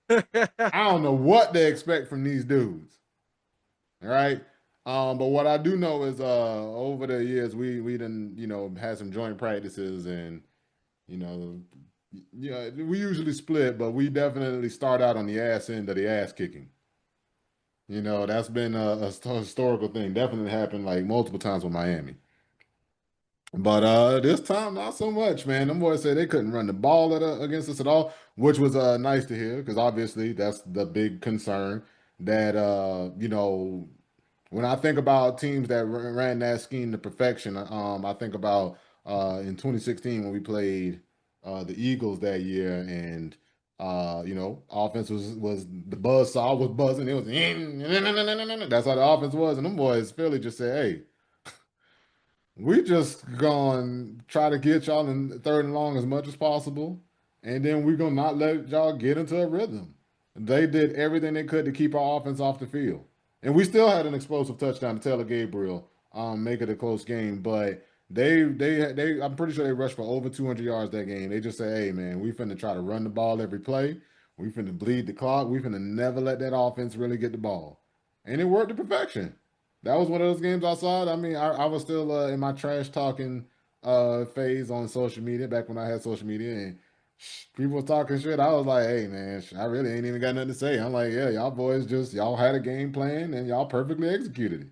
I don't know what they expect from these dudes. All right. But what I do know is over the years we done, had some joint practices and, you know, we usually split, but we definitely start out on the ass end of the ass kicking. That's been a historical thing. Definitely happened like multiple times with Miami. But this time not so much, man. Them boys said they couldn't run the ball against us at all, which was nice to hear because obviously that's the big concern that when I think about teams that ran that scheme to perfection, I think about in 2016 when we played the Eagles that year, and offense was the buzz saw was buzzing. It was that's how the offense was, and them boys Philly just said, "Hey, we just gonna try to get y'all in third and long as much as possible, and then we're gonna not let y'all get into a rhythm." They did everything they could to keep our offense off the field, and we still had an explosive touchdown to Taylor Gabriel, make it a close game. But I'm pretty sure they rushed for over 200 yards that game. They just say, "Hey, man, we finna try to run the ball every play. We finna bleed the clock. We finna never let that offense really get the ball," and it worked to perfection. That was one of those games I saw. I mean, I was still in my trash talking phase on social media back when I had social media, and people was talking shit. I was like, hey man, I really ain't even got nothing to say. I'm like, yeah, y'all boys y'all had a game plan and y'all perfectly executed it.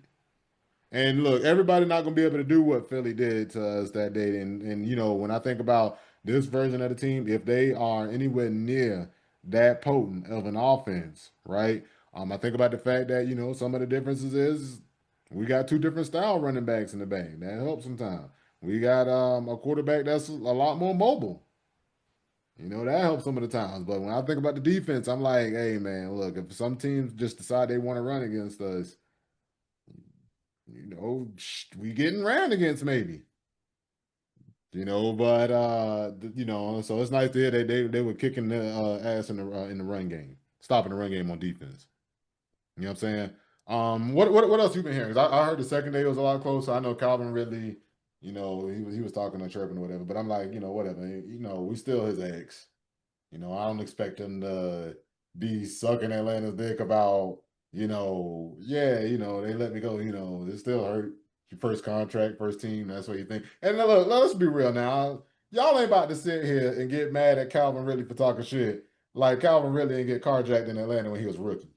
And look, everybody not gonna be able to do what Philly did to us that day. And when I think about this version of the team, if they are anywhere near that potent of an offense, right? I think about the fact that some of the differences is we got 2 different style running backs in the bank. That helps sometimes. We got a quarterback that's a lot more mobile. That helps some of the times. But when I think about the defense, I'm like, hey man, look, if some teams just decide they want to run against us, we getting ran against maybe. But so it's nice to hear that they were kicking the ass in the run game, stopping the run game on defense. You know what I'm saying? What else you been hearing? 'Cause I heard the second day was a lot closer. I know Calvin Ridley, he was talking or chirping or whatever, but I'm like, whatever. We still his ex. I don't expect him to be sucking Atlanta's dick about, yeah, they let me go, it still hurt. Your first contract, first team, that's what you think. And now, look, let's be real now. Y'all ain't about to sit here and get mad at Calvin Ridley for talking shit. Like Calvin Ridley didn't get carjacked in Atlanta when he was a rookie.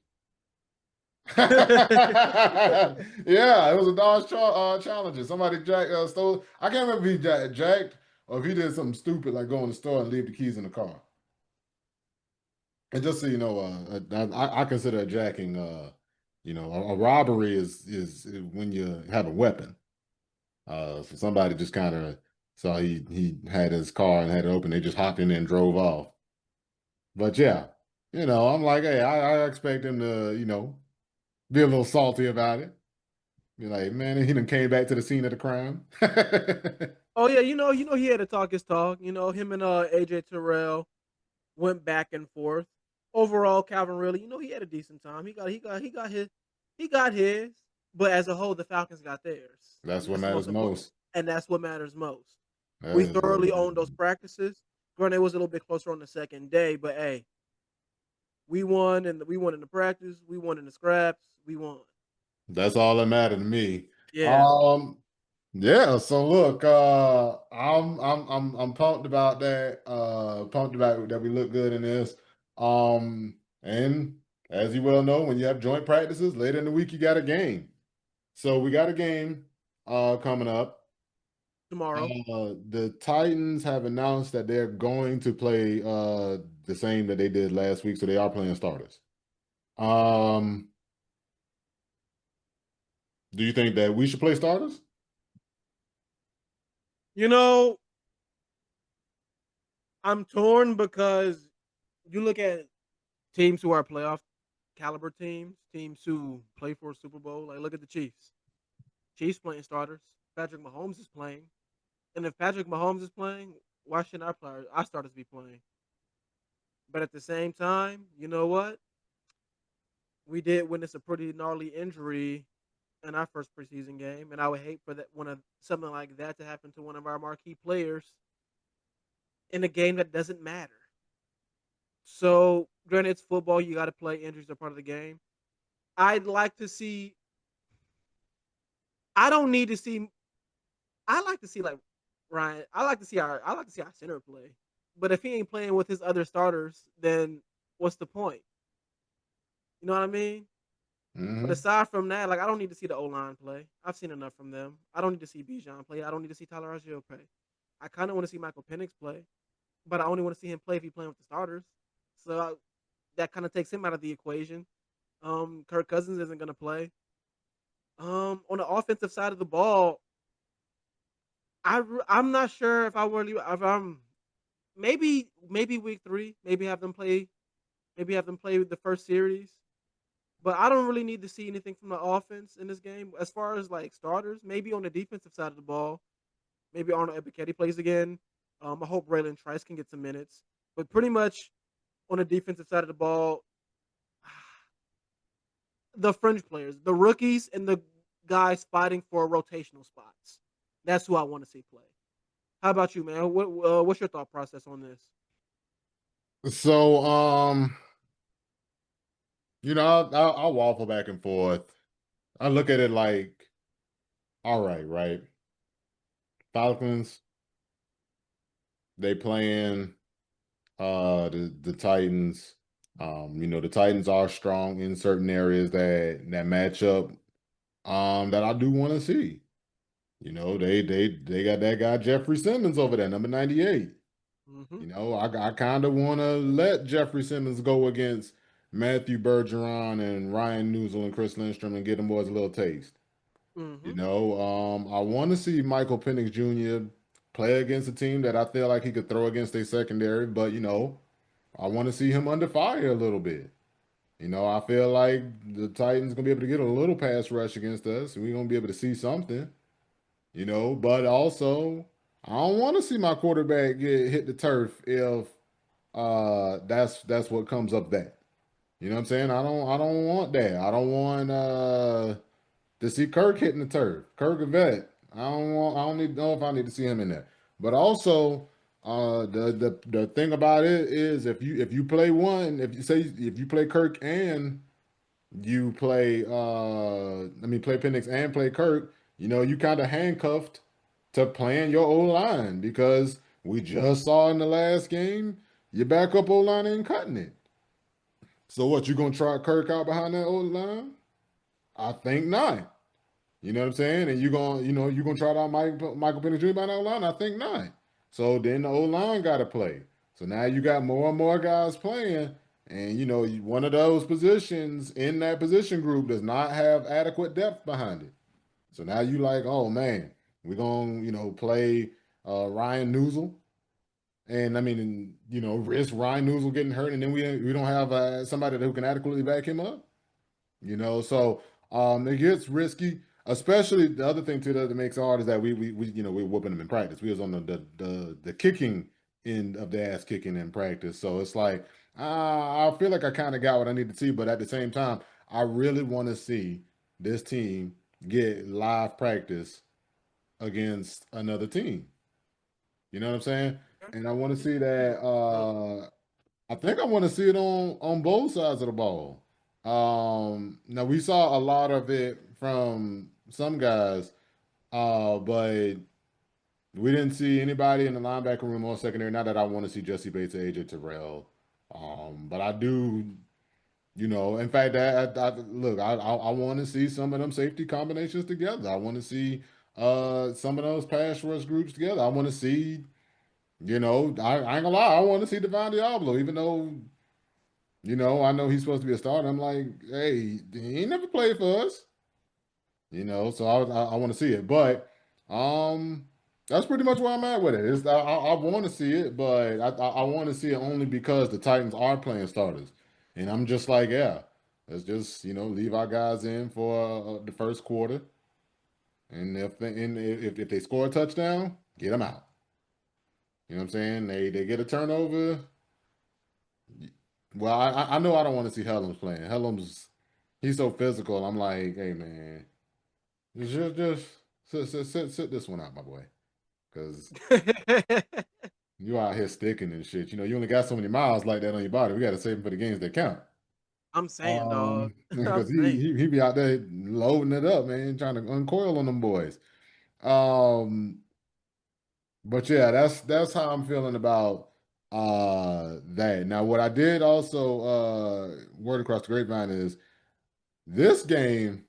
Yeah, it was a Dodge Challenger. Somebody stole. I can't remember if he jacked or if he did something stupid like go in the store and leave the keys in the car. And just so you know, I consider a jacking, a robbery is when you have a weapon. So somebody just kind of saw he had his car and had it open. They just hopped in and drove off. But yeah, I'm like, hey, I expect him to, be a little salty about it. You're like, man, he done came back to the scene of the crime. Oh yeah, he had to talk his talk. Him and AJ Terrell went back and forth. Overall, Calvin really, he had a decent time. He got his. But as a whole, the Falcons got theirs, That's and what that's the matters most important. most. And that's what matters most. That We is what thoroughly matters owned those most. practices. Granted, it was a little bit closer on the second day, but hey, we won in the practice. We won in the scraps. We won. That's all that mattered to me. Yeah. Um, yeah, so look, I'm pumped about that. Pumped about that we look good in this. And as you well know, when you have joint practices later in the week, you got a game. So we got a game coming up. Tomorrow. The Titans have announced that they're going to play the same that they did last week, so they are playing starters. Um, do you think that we should play starters? You know, I'm torn because you look at teams who are playoff caliber teams who play for a Super Bowl. Like, look at the Chiefs. Chiefs playing starters. Patrick Mahomes is playing. And if Patrick Mahomes is playing, why shouldn't our starters be playing? But at the same time, you know what? We did witness a pretty gnarly injury in our first preseason game, and I would hate for that something like that to happen to one of our marquee players in a game that doesn't matter. So, granted, it's football. You got to play. Injuries are part of the game. I'd like to see. I don't need to see. I like to see like Ryan. I like to see our center play. But if he ain't playing with his other starters, then what's the point? You know what I mean? But Hmm. aside from that, like I don't need to see the O line play. I've seen enough from them. I don't need to see Bijan play. I don't need to see Tyler Argio play. I kind of want to see Michael Penix play, but I only want to see him play if he's playing with the starters. That kind of takes him out of the equation. Kirk Cousins isn't going to play. On the offensive side of the ball, I'm not sure if I'm maybe week 3, maybe have them play the first series. But I don't really need to see anything from the offense in this game. As far as like starters, maybe on the defensive side of the ball, maybe Arnold Ebiketie plays again. I hope Braylon Trice can get some minutes. But pretty much on the defensive side of the ball, the fringe players, the rookies, and the guys fighting for rotational spots. That's who I want to see play. How about you, man? What's your thought process on this? So, I'll waffle back and forth. I look at it like, all right, right. Falcons, they playing the Titans. The Titans are strong in certain areas that match up that I do want to see. They got that guy Jeffrey Simmons over there, number 98. Mm-hmm. I kind of want to let Jeffrey Simmons go against Matthew Bergeron and Ryan Newsel and Chris Lindstrom and get them boys a little taste. Mm-hmm. I want to see Michael Penix Jr. play against a team that I feel like he could throw against a secondary, but I want to see him under fire a little bit. I feel like the Titans gonna be able to get a little pass rush against us. We're gonna be able to see something, but also I don't want to see my quarterback get hit the turf if that's what comes up that. You know what I'm saying? I don't want that. I don't want to see Kirk hitting the turf. Kirk a vet. I don't need know if I need to see him in there. But also, the thing about it is if you play one, if you play Kirk and you play Penix and play Kirk, you kind of handcuffed to playing your O line because we just saw in the last game your backup O line ain't cutting it. So what, you gonna try Kirk out behind that O line? I think not. You know what I'm saying? And you gonna try it out Michael Penix Jr. by that line? I think not. So then the O line got to play. So now you got more and more guys playing, and one of those positions in that position group does not have adequate depth behind it. So now you like, oh man, we're gonna play Ryan Newsel, and I mean, risk Ryan Newsel getting hurt, and then we don't have somebody who can adequately back him up. So it gets risky. Especially the other thing too that makes it hard is that we we're whooping them in practice. We was on the kicking end of the ass kicking in practice, so it's like I feel like I kind of got what I need to see, but at the same time, I really want to see this team get live practice against another team. You know what I'm saying? And I want to see that. I think I want to see it on both sides of the ball. Now we saw a lot of it from some guys, but we didn't see anybody in the linebacker room or secondary. Not that I want to see Jesse Bates or AJ Terrell, but I do. In fact, look, I want to see some of them safety combinations together. I want to see some of those pass rush groups together. I want to see. I ain't gonna lie. I want to see Devon Diablo, even though I know he's supposed to be a starter. I'm like, hey, he ain't never played for us. So I want to see it, but that's pretty much where I'm at with it. I want to see it, but I want to see it only because the Titans are playing starters, and I'm just like, yeah, let's just leave our guys in for the first quarter, and if they score a touchdown, get them out. You know what I'm saying? They get a turnover. Well, I know I don't want to see Hellums playing. Hellums, he's so physical. I'm like, hey man, just sit this one out, my boy, because you out here sticking and shit. You only got so many miles like that on your body. We got to save them for the games that count. I'm saying, dog. I'm Because saying. he be out there loading it up, man, trying to uncoil on them boys. Um, but yeah, that's how I'm feeling about that. Now, what I did also word across the grapevine is this game.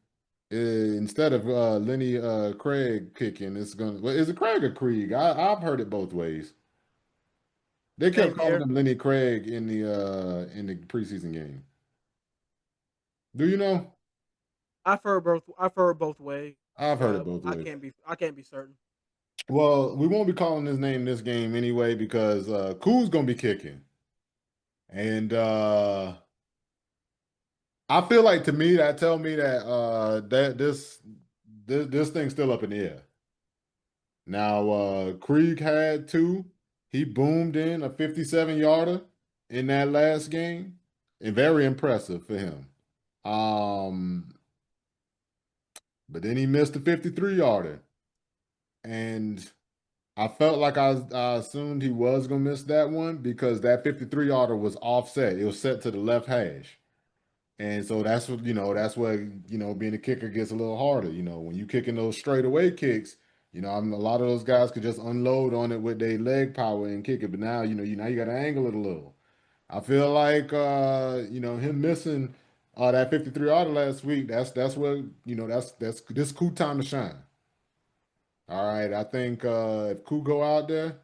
Instead of Lenny Craig kicking, it's gonna. Well, is it Craig or Krieg? I've heard it both ways. They kept Same calling here. him Lenny Craig in the preseason game. Do you know? I've heard both ways. I've heard it Uh, both I ways. can't be. I can't be certain. Well, we won't be calling his name this game anyway because Cool's gonna be kicking, and I feel like to me that tell me that this thing's still up in the air. Now, Krieg had two. He boomed in a 57-yarder in that last game, and very impressive for him. Um, but then he missed a 53-yarder, and I felt like I assumed he was gonna miss that one because that 53-yarder was offset. It was set to the left hash. And so that's where, being a kicker gets a little harder. When you kicking those straightaway kicks, a lot of those guys could just unload on it with their leg power and kick it. But now, now you got to angle it a little. I feel like, him missing that 53 yarder last week, that's what, that's this cool time to shine. All right. I think if Koo go out there,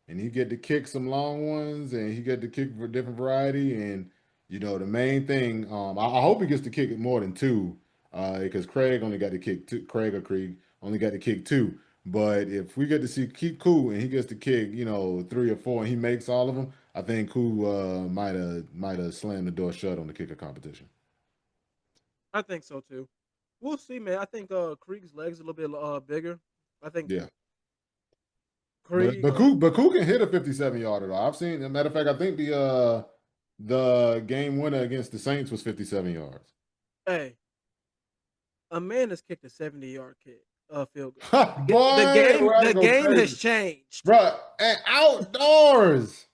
and he get to kick some long ones, and he get to kick for different variety. And the main thing, I hope he gets to kick it more than two, because Craig only got to kick two. Craig or Krieg only got to kick two. But if we get to see keep cool and he gets to kick, three or four, and he makes all of them, I think Koo might have slammed the door shut on the kicker competition. I think so too. We'll see, man. I think Krieg's legs a little bit bigger. I think Yeah. But Krieg. but Koo can hit a 57-yarder though. I've seen, as a matter of fact, I think the game winner against the Saints was 57 yards. Hey, a man has kicked a 70-yard kick, field goal. The Boy, game, we're about to the go game has crazy. changed. Bro, and outdoors.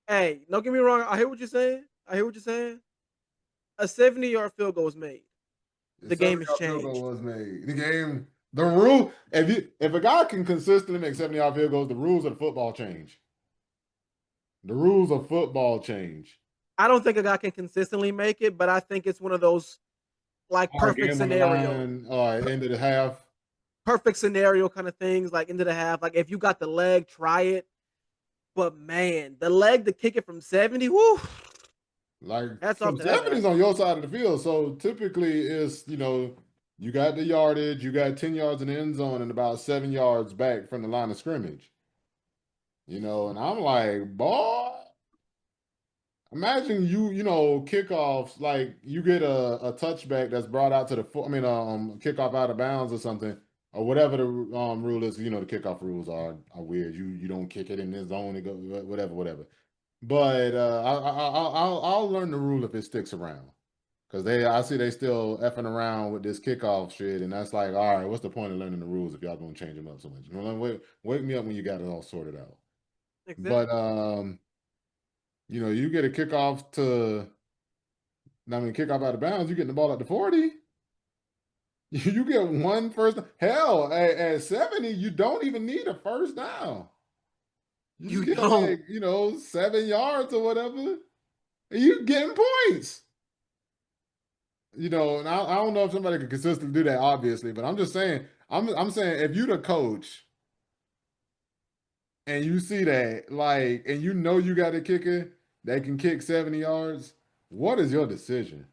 Hey, don't get me wrong. I hear what you're saying. I hear what you're saying. A 70-yard field goal was made. The The game has 70-yard field goal changed. was made. The game, the rule, if a guy can consistently make 70-yard field goals, the rules of football change. The rules of football change. I don't think a guy can consistently make it, but I think it's one of those like All right, perfect game on the scenario, line. All right, end of the half. perfect scenario kind of things. Like into the half. Like if you got the leg, try it. But man, the leg to kick it from 70, whoo! Like Hats off from to that 70s guy. on your side of the field. So typically it's, you got the yardage, you got 10 yards in the end zone and about 7 yards back from the line of scrimmage. And I'm like, boy, Imagine you know, kickoffs, like you get a touchback that's brought out to the kickoff out of bounds or something, or whatever the rule is. You know, the kickoff rules are weird. You don't kick it in this zone, it go whatever. But I'll learn the rule if it sticks around. Because I see they still effing around with this kickoff shit, and that's like, all right, what's the point of learning the rules if y'all gonna change them up so much? You know, like, wake me up when you got it all sorted out. But Exactly. you know, you get a kickoff to, I mean, kickoff out of bounds, you getting the ball at the 40. You get one first. Hell, at 70, you don't even need a first down. You just You get don't. like, you know, 7 yards or whatever, and you getting points. You know, and I don't know if somebody can consistently do that, obviously, but I'm just saying, I'm saying if you the coach and you see that, like, and you know you got a kicker that can kick 70 yards, what is your decision?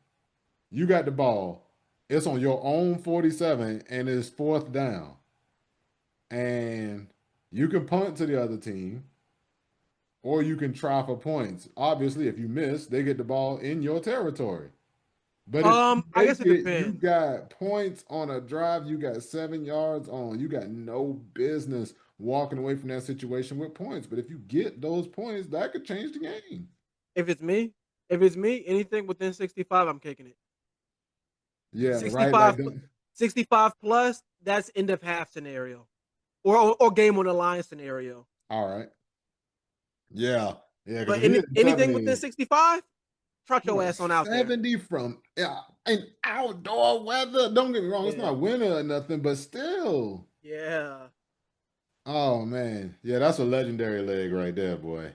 You got the ball. It's on your own 47 and it's fourth down. And you can punt to the other team or you can try for points. Obviously, if you miss, they get the ball in your territory. But if you I make guess it it, you depends. got points on a drive, you got 7 yards on. You got no business walking away from that situation with points. But if you get those points, that could change the game. If it's me, if it's me, anything within 65, I'm kicking it. Yeah, right. 65, Like the, 65 plus, that's end of half scenario, or game on the line scenario. all right. Yeah. Yeah, because But if he hit anything within 70, 65, trot your bro, ass on out there. 70 from in outdoor weather. Don't get me wrong, it's Yeah, not winter or nothing, but still. yeah. Oh man. Yeah, that's a legendary leg right there, boy.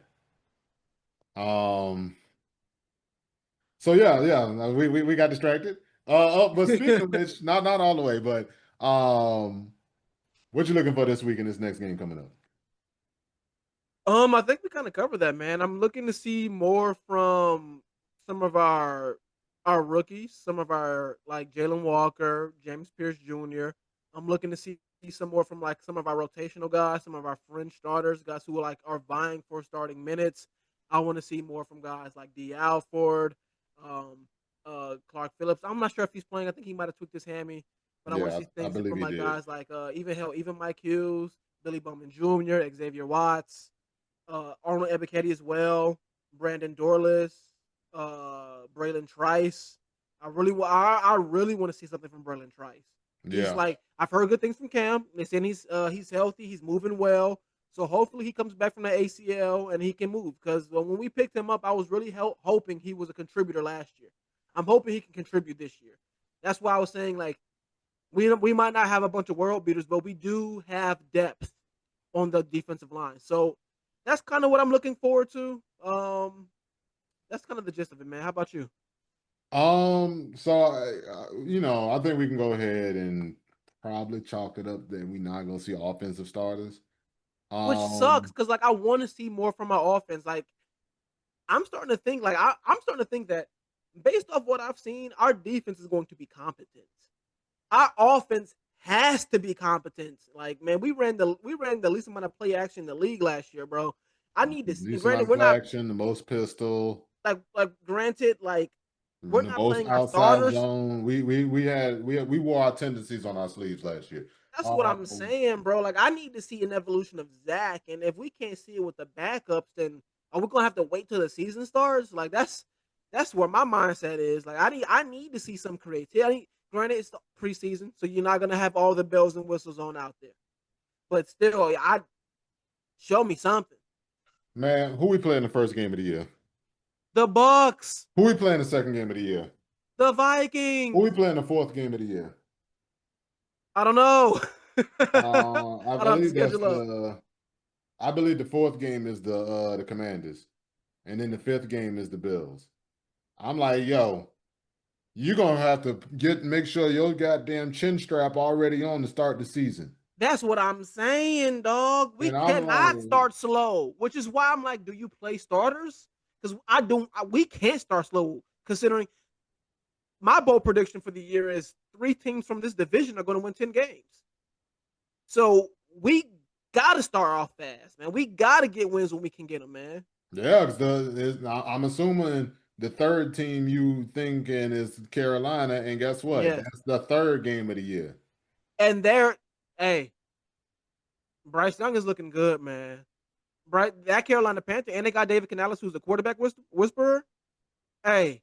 Um, so yeah, we got distracted. But speaking of which, not all the way, but what you looking for this week in this next game coming up? I think we kind of covered that, man. I'm looking to see more from some of our rookies, some of our like Jalen Walker, James Pierce Jr. I'm looking to see some more from like some of our rotational guys, some of our fringe starters, guys who are vying for starting minutes. I want to see more from guys like D. Alford, um, Clark Phillips. I'm not sure if he's playing. I think he might have tweaked his hammy, but I want to Yeah, see I things believe from he like did. guys like even Mike Hughes, Billy Bowman Jr., Xavier Watts, Arnold Ebiketie as well, Brandon Dorless, Braylon Trice. I really want to see something from Braylon Trice. He's Yeah. like I've heard good things from Cam. They saying he's healthy, he's moving well. So hopefully he comes back from the ACL and he can move. Because when we picked him up, I was really hoping he was a contributor last year. I'm hoping he can contribute this year. That's why I was saying like we might not have a bunch of world beaters, but we do have depth on the defensive line. So that's kind of what I'm looking forward to. That's kind of the gist of it, man. How about you? So you know, I think we can go ahead and probably chalk it up that we're not gonna see offensive starters. Which sucks Um, because like I want to see more from our offense. Like I'm starting to think like I'm starting to think that based off what I've seen, our defense is going to be competent. Our offense has to be competent. Like man, we ran the least amount of play action in the league last year, bro. I need to. And least amount granted, of we're play not action, the most pistol, like granted like we're the not most playing our outside starters. zone. We wore our tendencies on our sleeves last year. That's what I'm Um, saying, bro. Like I need to see an evolution of Zach, and if we can't see it with the backups, then are we gonna have to wait till the season starts? Like that's where my mindset is. Like I need to see some creativity. Granted, it's the preseason, so you're not gonna have all the bells and whistles on out there, but still, I show me something. man, who we play in the first game of the year? The Bucks, Who we play in the second game of the year? the Who we Vikings. play in the fourth game of the year? I don't know. I I don't have the believe that's schedule up. the. I believe the fourth game is the Commanders, and then the fifth game is the Bills. I'm like, yo, you're gonna have to make sure your goddamn chin strap already on to start the season. That's what I'm saying, dog. We And I'm cannot like, start slow, which is why I'm like, do you play starters? Because I don't. We can't start slow, considering my bold prediction for the year is 3 teams from this division are going to win 10 games. So we got to start off fast, man. We got to get wins when we can get them, man. Yeah, because I'm assuming the third team you thinking is Carolina, and guess what? Yes. That's the third game of the year. And hey, Bryce Young is looking good, man. That Carolina Panther, and they got David Canales, who's the quarterback whisperer. Hey,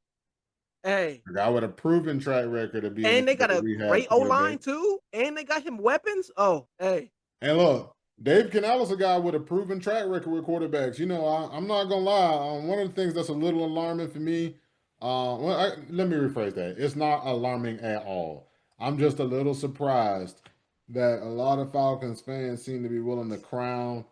hey, A guy with a proven track record of being and they a got a rehab great O quarterback. line too, and they got him weapons. Oh, hey, And look, Dave Canales, a guy with a proven track record with quarterbacks. I'm not gonna lie. One of the things that's a little alarming for me. Let me rephrase that. It's not alarming at all. I'm just a little surprised that a lot of Falcons fans seem to be willing to crown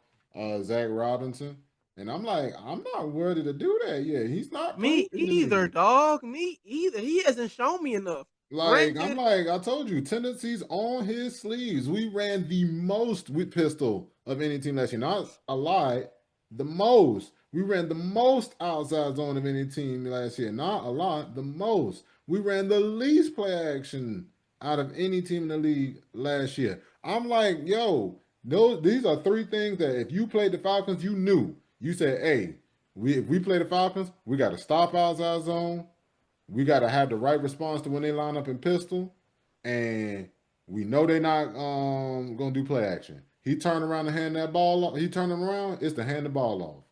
Zach Robinson, and I'm like, I'm not ready to do that yet. He's not me proven to either, me. dog. Me either. He hasn't shown me enough. I'm Granted, like, I told you, tendencies on his sleeves. We ran the most with pistol of any team last year. Not a lot, the most. We ran the most outside zone of any team last year. Not a lot, the most. We ran the least play action out of any team in the league last year. I'm like, yo, these are three things that if you played the Falcons, you knew. You said, hey, if we play the Falcons, we got to stop outside zone. We got to have the right response to when they line up in pistol, and we know they're not gonna do play action. He turned around and hand that ball off. He turning around, it's to hand the ball off.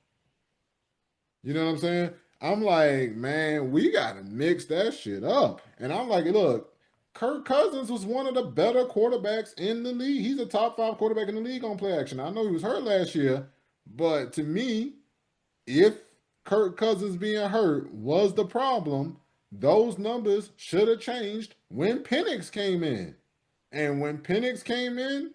You know what I'm saying? I'm like, man, we gotta mix that shit up. And I'm like, look, Kirk Cousins was one of the better quarterbacks in the league. He's a top 5 quarterback in the league on play action. I know he was hurt last year, but to me, if Kirk Cousins being hurt was the problem, those numbers should have changed when Penix came in. And when Penix came in,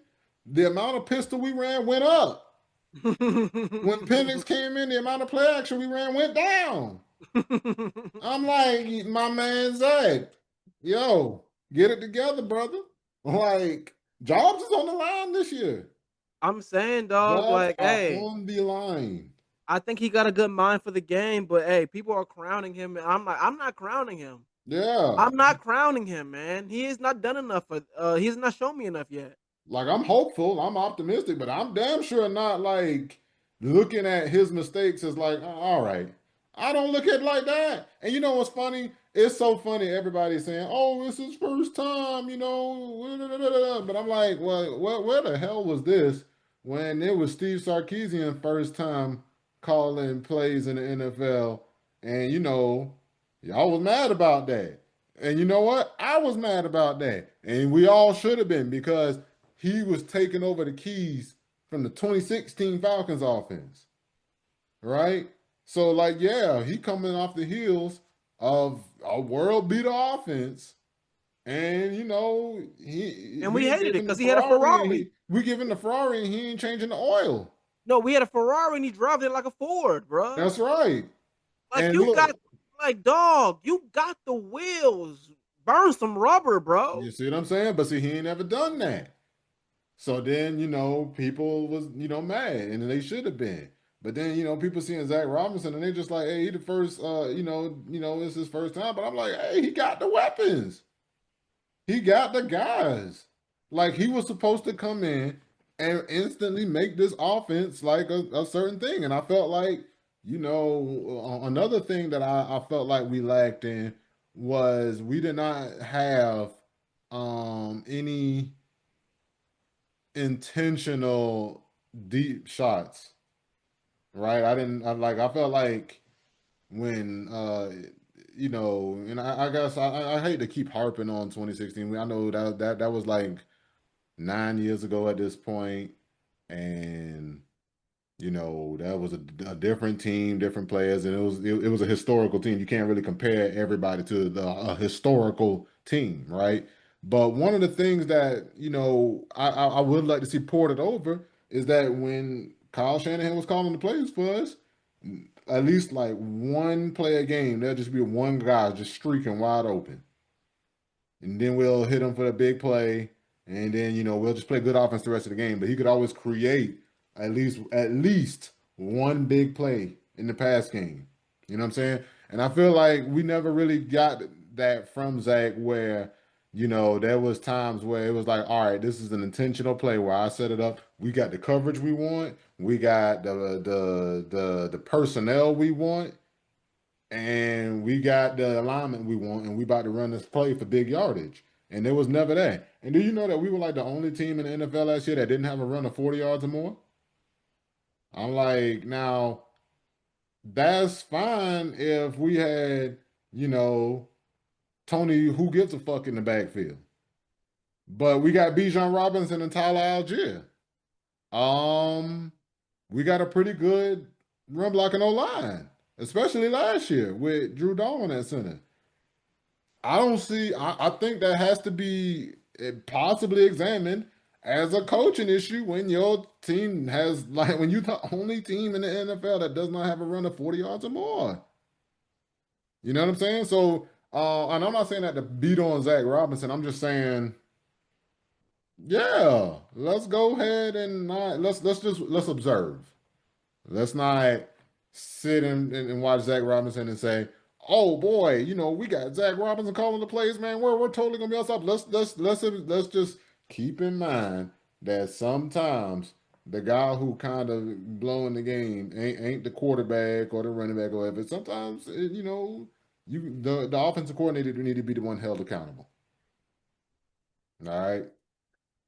the amount of pistol we ran went up. When Penix came in, the amount of play action we ran went down. I'm like, my man Zach, yo, get it together, brother. Like, jobs is on the line this year. I'm saying, dog, Jobs like, are hey, on the line. I think he got a good mind for the game, but hey, people are crowning him. And I'm like, I'm not crowning him. Yeah. I'm not crowning him, man. He has not done enough for he has not shown me enough yet. Like I'm hopeful, I'm optimistic, but I'm damn sure not like looking at his mistakes as like, "Oh, all right." I don't look at it like that. And you know what's funny? It's so funny. Everybody's saying, "Oh, it's his first time," you know. But I'm like, well, where the hell was this when it was Steve Sarkisian first time calling plays in the NFL? And y'all was mad about that. And you know what? I was mad about that. And we all should have been because he was taking over the keys from the 2016 Falcons offense, right? So, like, yeah, he coming off the heels of a world beater offense, and And we we hated it giving the because he had a Ferrari, and Ferrari. we giving the Ferrari, and he ain't changing the oil. No, we had a Ferrari and he drove it like a Ford, bro. That's right. Like And you got, look, like dog, you got the wheels. Burn some rubber, bro. you see what I'm saying? But see, he ain't ever done that. So then, people was, mad, and they should have been. But then, people seeing Zach Robinson and they just like, hey, he the first, it's his first time. But I'm like, hey, he got the weapons. He got the guys. Like he was supposed to come in and instantly make this offense like a certain thing. And I felt like, another thing that I felt like we lacked in was we did not have any intentional deep shots, right? I felt like when and I guess I hate to keep harping on 2016. I know that was like 9 years ago at this point, and that was a different team, different players, and it was a historical team. You can't really compare everybody to a historical team, right? But one of the things that I would like to see ported over is that when Kyle Shanahan was calling the plays for us, at least like one play a game, there'll just be one guy just streaking wide open, and then we'll hit him for the big play, and then we'll just play good offense the rest of the game. But he could always create at least one big play in the pass game. You know what I'm saying? And I feel like we never really got that from Zach, where there was times where it was like, all right, this is an intentional play where I set it up. We got the coverage we want. We got the personnel we want, and we got the alignment we want, and we about to run this play for big yardage. And there was never that. And do you know that we were like the only team in the NFL last year that didn't have a run of 40 yards or more? I'm like, now that's fine if we had, you know, Tony who gives a fuck in the backfield. But we got Bijan Robinson and Tyler Algier. Um, we got a pretty good run blocking O line, especially last year with Drew Dalman at center. I don't see. I think that has to be possibly examined as a coaching issue when your team has like when you're the only team in the NFL that does not have a run of 40 yards or more. You know what I'm saying? So, and I'm not saying that to beat on Zach Robinson. I'm just saying, yeah, let's go ahead and not let's observe. Let's not sit and watch Zach Robinson and say, "Oh boy, we got Zach Robinson calling the plays, man. We're totally gonna be outside." Let's just keep in mind that sometimes the guy who kind of blowing the game ain't the quarterback or the running back or whatever. Sometimes the offensive coordinator need to be the one held accountable. All right.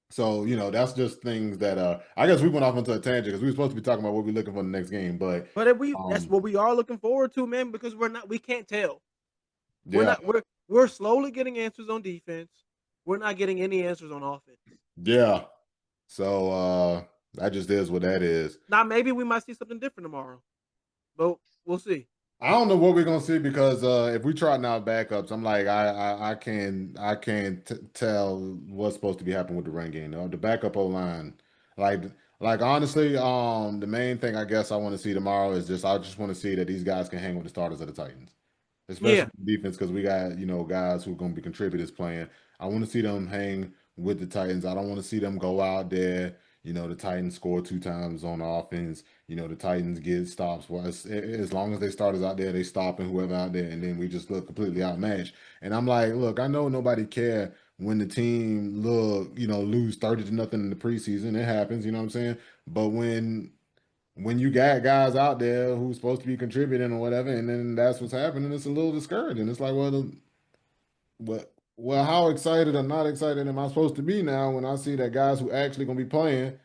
So, that's just things that I guess we went off into a tangent because we were supposed to be talking about what we're looking for in the next game, but But if that's um what we are looking forward to, man, because we can't tell. We're yeah, not we're slowly getting answers on defense. We're not getting any answers on offense. yeah. So that just is what that is. Now maybe we might see something different tomorrow, but we'll see. I don't know what we're gonna see because if we trotting out backups, I'm like I can't tell what's supposed to be happening with the run game. The backup O line, like like honestly, the main thing I guess I want to see tomorrow is I just want to see that these guys can hang with the starters of the Titans. Yeah, Especially defense because we got guys who are going to be contributors playing. I want to see them hang with the Titans. I don't want to see them go out there. The Titans score two times on offense. The Titans get stops. Well, as long as they starters out there, they stopping whoever out there, and then we just look completely outmatched. And I'm like, look, I know nobody care when the team lose 30 to nothing in the preseason. It happens, you know what I'm saying? But when you got guys out there who's supposed to be contributing or whatever, and then that's what's happening, it's a little discouraging. It's like, well, how excited or not excited am I supposed to be now when I see that guys who actually gonna be playing,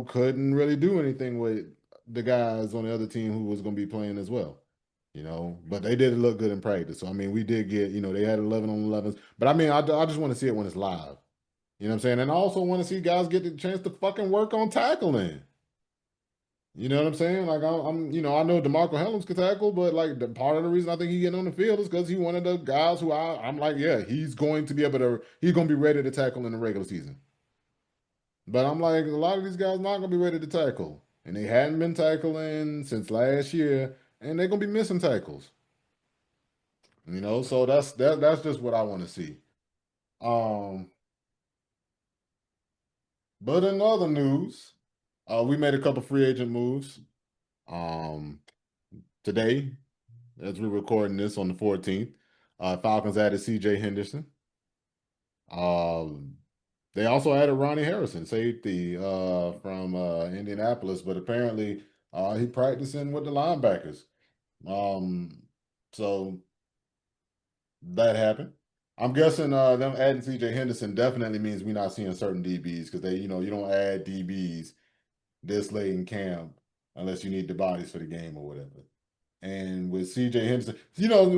couldn't really do anything with the guys on the other team who was gonna be playing as well. But they did look good in practice. So I mean, we did get, they had 11 on 11s. But I mean, I just want to see it when it's live. You know what I'm saying? And I also want to see guys get the chance to fucking work on tackling. You know what I'm saying? Like I know DeMarco Hellams can tackle, but like the part of the reason I think he getting on the field is because he one of the guys who I'm like, yeah, he's going to be ready to tackle in the regular season. But I'm like, a lot of these guys not gonna be ready to tackle, and they hadn't been tackling since last year, and they're gonna be missing tackles. So that's just what I want to see. Um, but in other news, we made a couple free agent moves. Um, Today, as we're recording this on the 14th. Falcons added C.J. Henderson. Um, they also added Ronnie Harrison, safety from Indianapolis, but apparently he practicing with the linebackers. Um, so that happened. I'm guessing them adding C.J. Henderson definitely means we're not seeing certain DBs because you don't add DBs this late in camp unless you need the bodies for the game or whatever. And with CJ Henderson,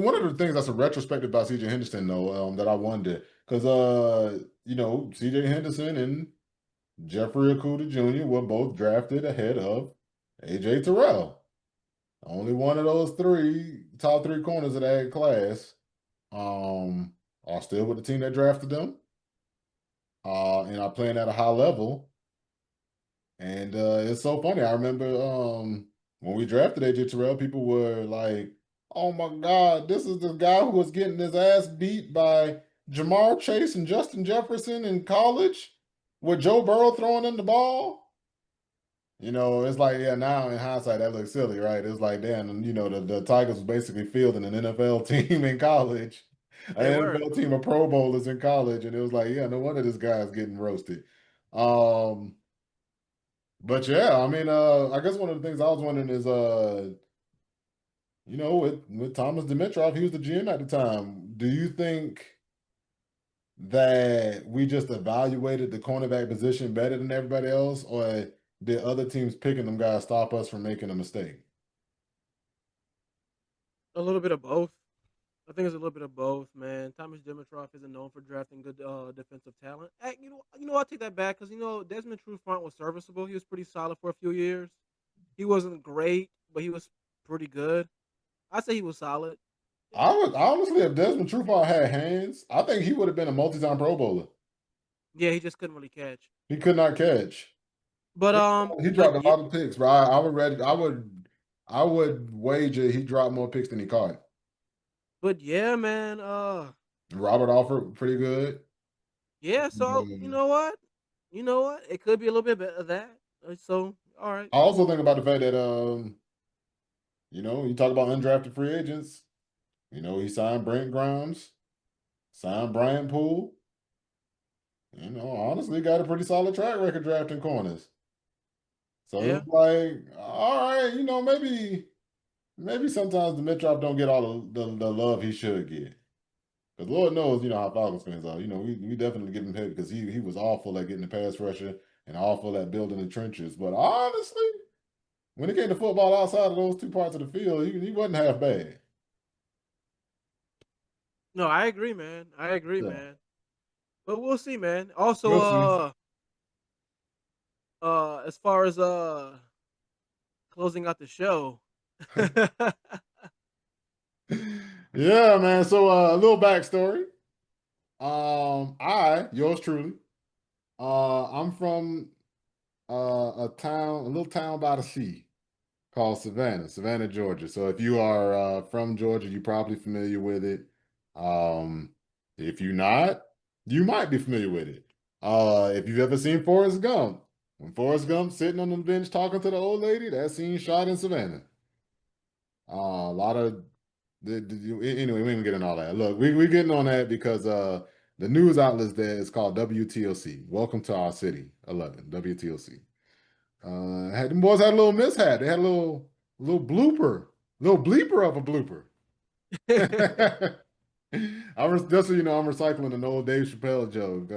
one of the things that's a retrospective about CJ Henderson, though, that I wonder, because CJ Henderson and Jeffrey Okuda Jr. were both drafted ahead of AJ Terrell. Only one of those top three corners of that class, are still with the team that drafted them, and are playing at a high level. And it's so funny. I remember when we drafted AJ Terrell, people were like, "Oh my God, this is the guy who was getting his ass beat by Jamar Chase and Justin Jefferson in college with Joe Burrow throwing him the ball." It's like, yeah, now in hindsight, that looks silly, right? It's like, damn, the Tigers was basically fielding an NFL team in college. They An were. NFL team of Pro Bowlers in college, and it was like, yeah, no wonder this guy's getting roasted. Um, but yeah, I mean, I guess one of the things I was wondering is, with Thomas Dimitrov, he was the GM at the time. Do you think that we just evaluated the cornerback position better than everybody else, or did other teams picking them guys stop us from making a mistake? A little bit of both. I think it's a little bit of both, man. Thomas Dimitrov isn't known for drafting good defensive talent. I'll take that back because Desmond Trufant was serviceable. He was pretty solid for a few years. He wasn't great, but he was pretty good. I'd say he was solid. Yeah, I would honestly, if Desmond Trufant had hands, I think he would have been a multi-time Pro Bowler. yeah, he just couldn't really catch. He could not catch. But He but dropped a yeah, lot of picks, bro. I would wager he dropped more picks than he caught. but yeah, man. Robert Alford, pretty good. Yeah. So Um, you know what? It could be a little bit of that. So all right. I also think about the fact that you talk about undrafted free agents. He signed Brent Grimes, signed Brian Poole. Honestly, got a pretty solid track record drafting corners. So Yeah. it's like, all right, maybe sometimes Dimitrov don't get all the love he should get. Because Lord knows, how Falcons fans are. We definitely give him hate because he was awful at getting the pass rusher and awful at building the trenches. But honestly, when it came to football outside of those two parts of the field, he wasn't half bad. No, I agree, man. I agree, Yeah. man. But we'll see, man. Also, We'll see. as far as closing out the show. Yeah, man. So a little backstory. Yours truly, I'm from a little town by the sea called Savannah, Georgia. So if you are from Georgia, you're probably familiar with it. Um, if you're not, you might be familiar with it. If you've ever seen Forrest Gump, when Forrest Gump sitting on the bench talking to the old lady, that scene shot in Savannah. A lot of anyway, we ain't getting all that. Look, we getting on that because the news outlets there is called WTOC. Welcome to our city, 11 WTOC. Had them boys had a little mishap. They had a little blooper, little bleeper of a blooper. Just so you know, I'm recycling an old Dave Chappelle joke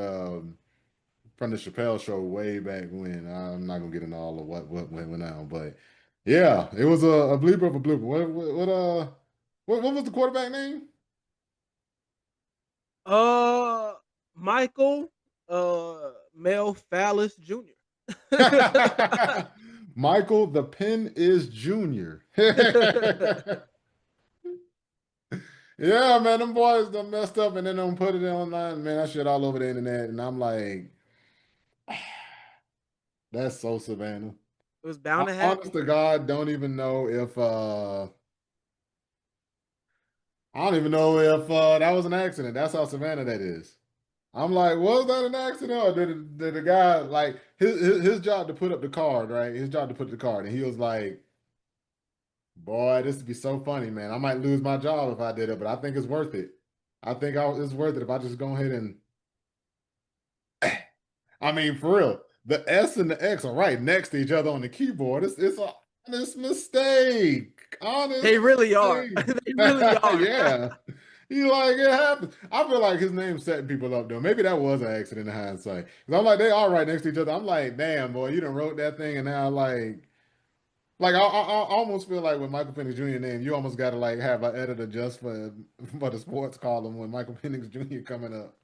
from the Chappelle show way back when. I'm not gonna get into all of what went on, but yeah, it was a bleeper of a blooper. What was the quarterback name? uh, Michael, Mel Fallis Jr. Michael, the pen is junior. Yeah, man, them boys done messed up and then don't put it online. Man, that shit all over the internet. And I'm like, that's so Savannah. It was bound to Honest happen. to God, don't even know if I don't even know if that was an accident. That's how Savannah that is. I'm like, was that an accident, or did the guy like his job to put up the card, right? His job to put the card, and he was like, "Boy, this would be so funny, man. I might lose my job if I did it, but I think it's worth it. I think it's worth it if I just go ahead and, I mean, for real, the S and the X are right next to each other on the keyboard. It's a honest mistake, honest They really are. mistake. They really are. Yeah." He like it happens. I feel like his name's setting people up though. Maybe that was an accident in hindsight. Because I'm like, they are right next to each other. I'm like, damn, boy, you done wrote that thing, and now I almost feel like with Michael Penix Jr. name, you almost got to like have an editor just for the sports column when Michael Penix Jr. coming up.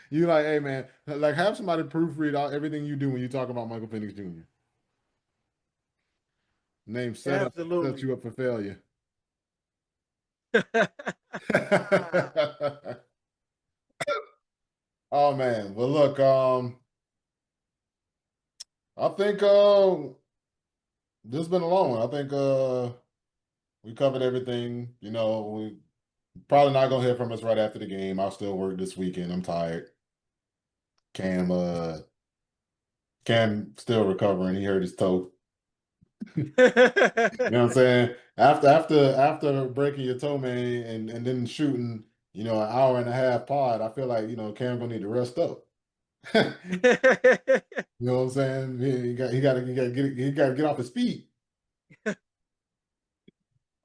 You like, hey man, like have somebody proofread everything you do when you talk about Michael Penix Jr. Name set Absolutely. you up for failure. Oh man, well look, I think this has been a long one. I think we covered everything. We probably not gonna hear from us right after the game. I'll still work this weekend. I'm tired. Cam Cam still recovering. He hurt his toe. You know what I'm saying? After breaking your toe, man, and then shooting an hour and a half pod, I feel like, Cam gonna need to rest up. You know what I'm saying? He got to get off his feet.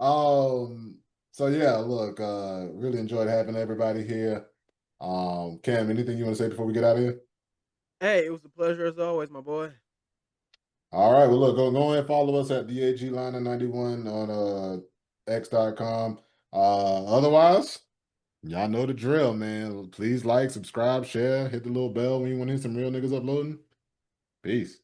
So yeah, look, really enjoyed having everybody here. Cam, anything you want to say before we get out of here? Hey, it was a pleasure as always, my boy. All right, well, look, go ahead and follow us at DAGLiner91 on X.com. Otherwise, y'all know the drill, man. Please like, subscribe, share, hit the little bell when you want to hear some real niggas uploading. Peace.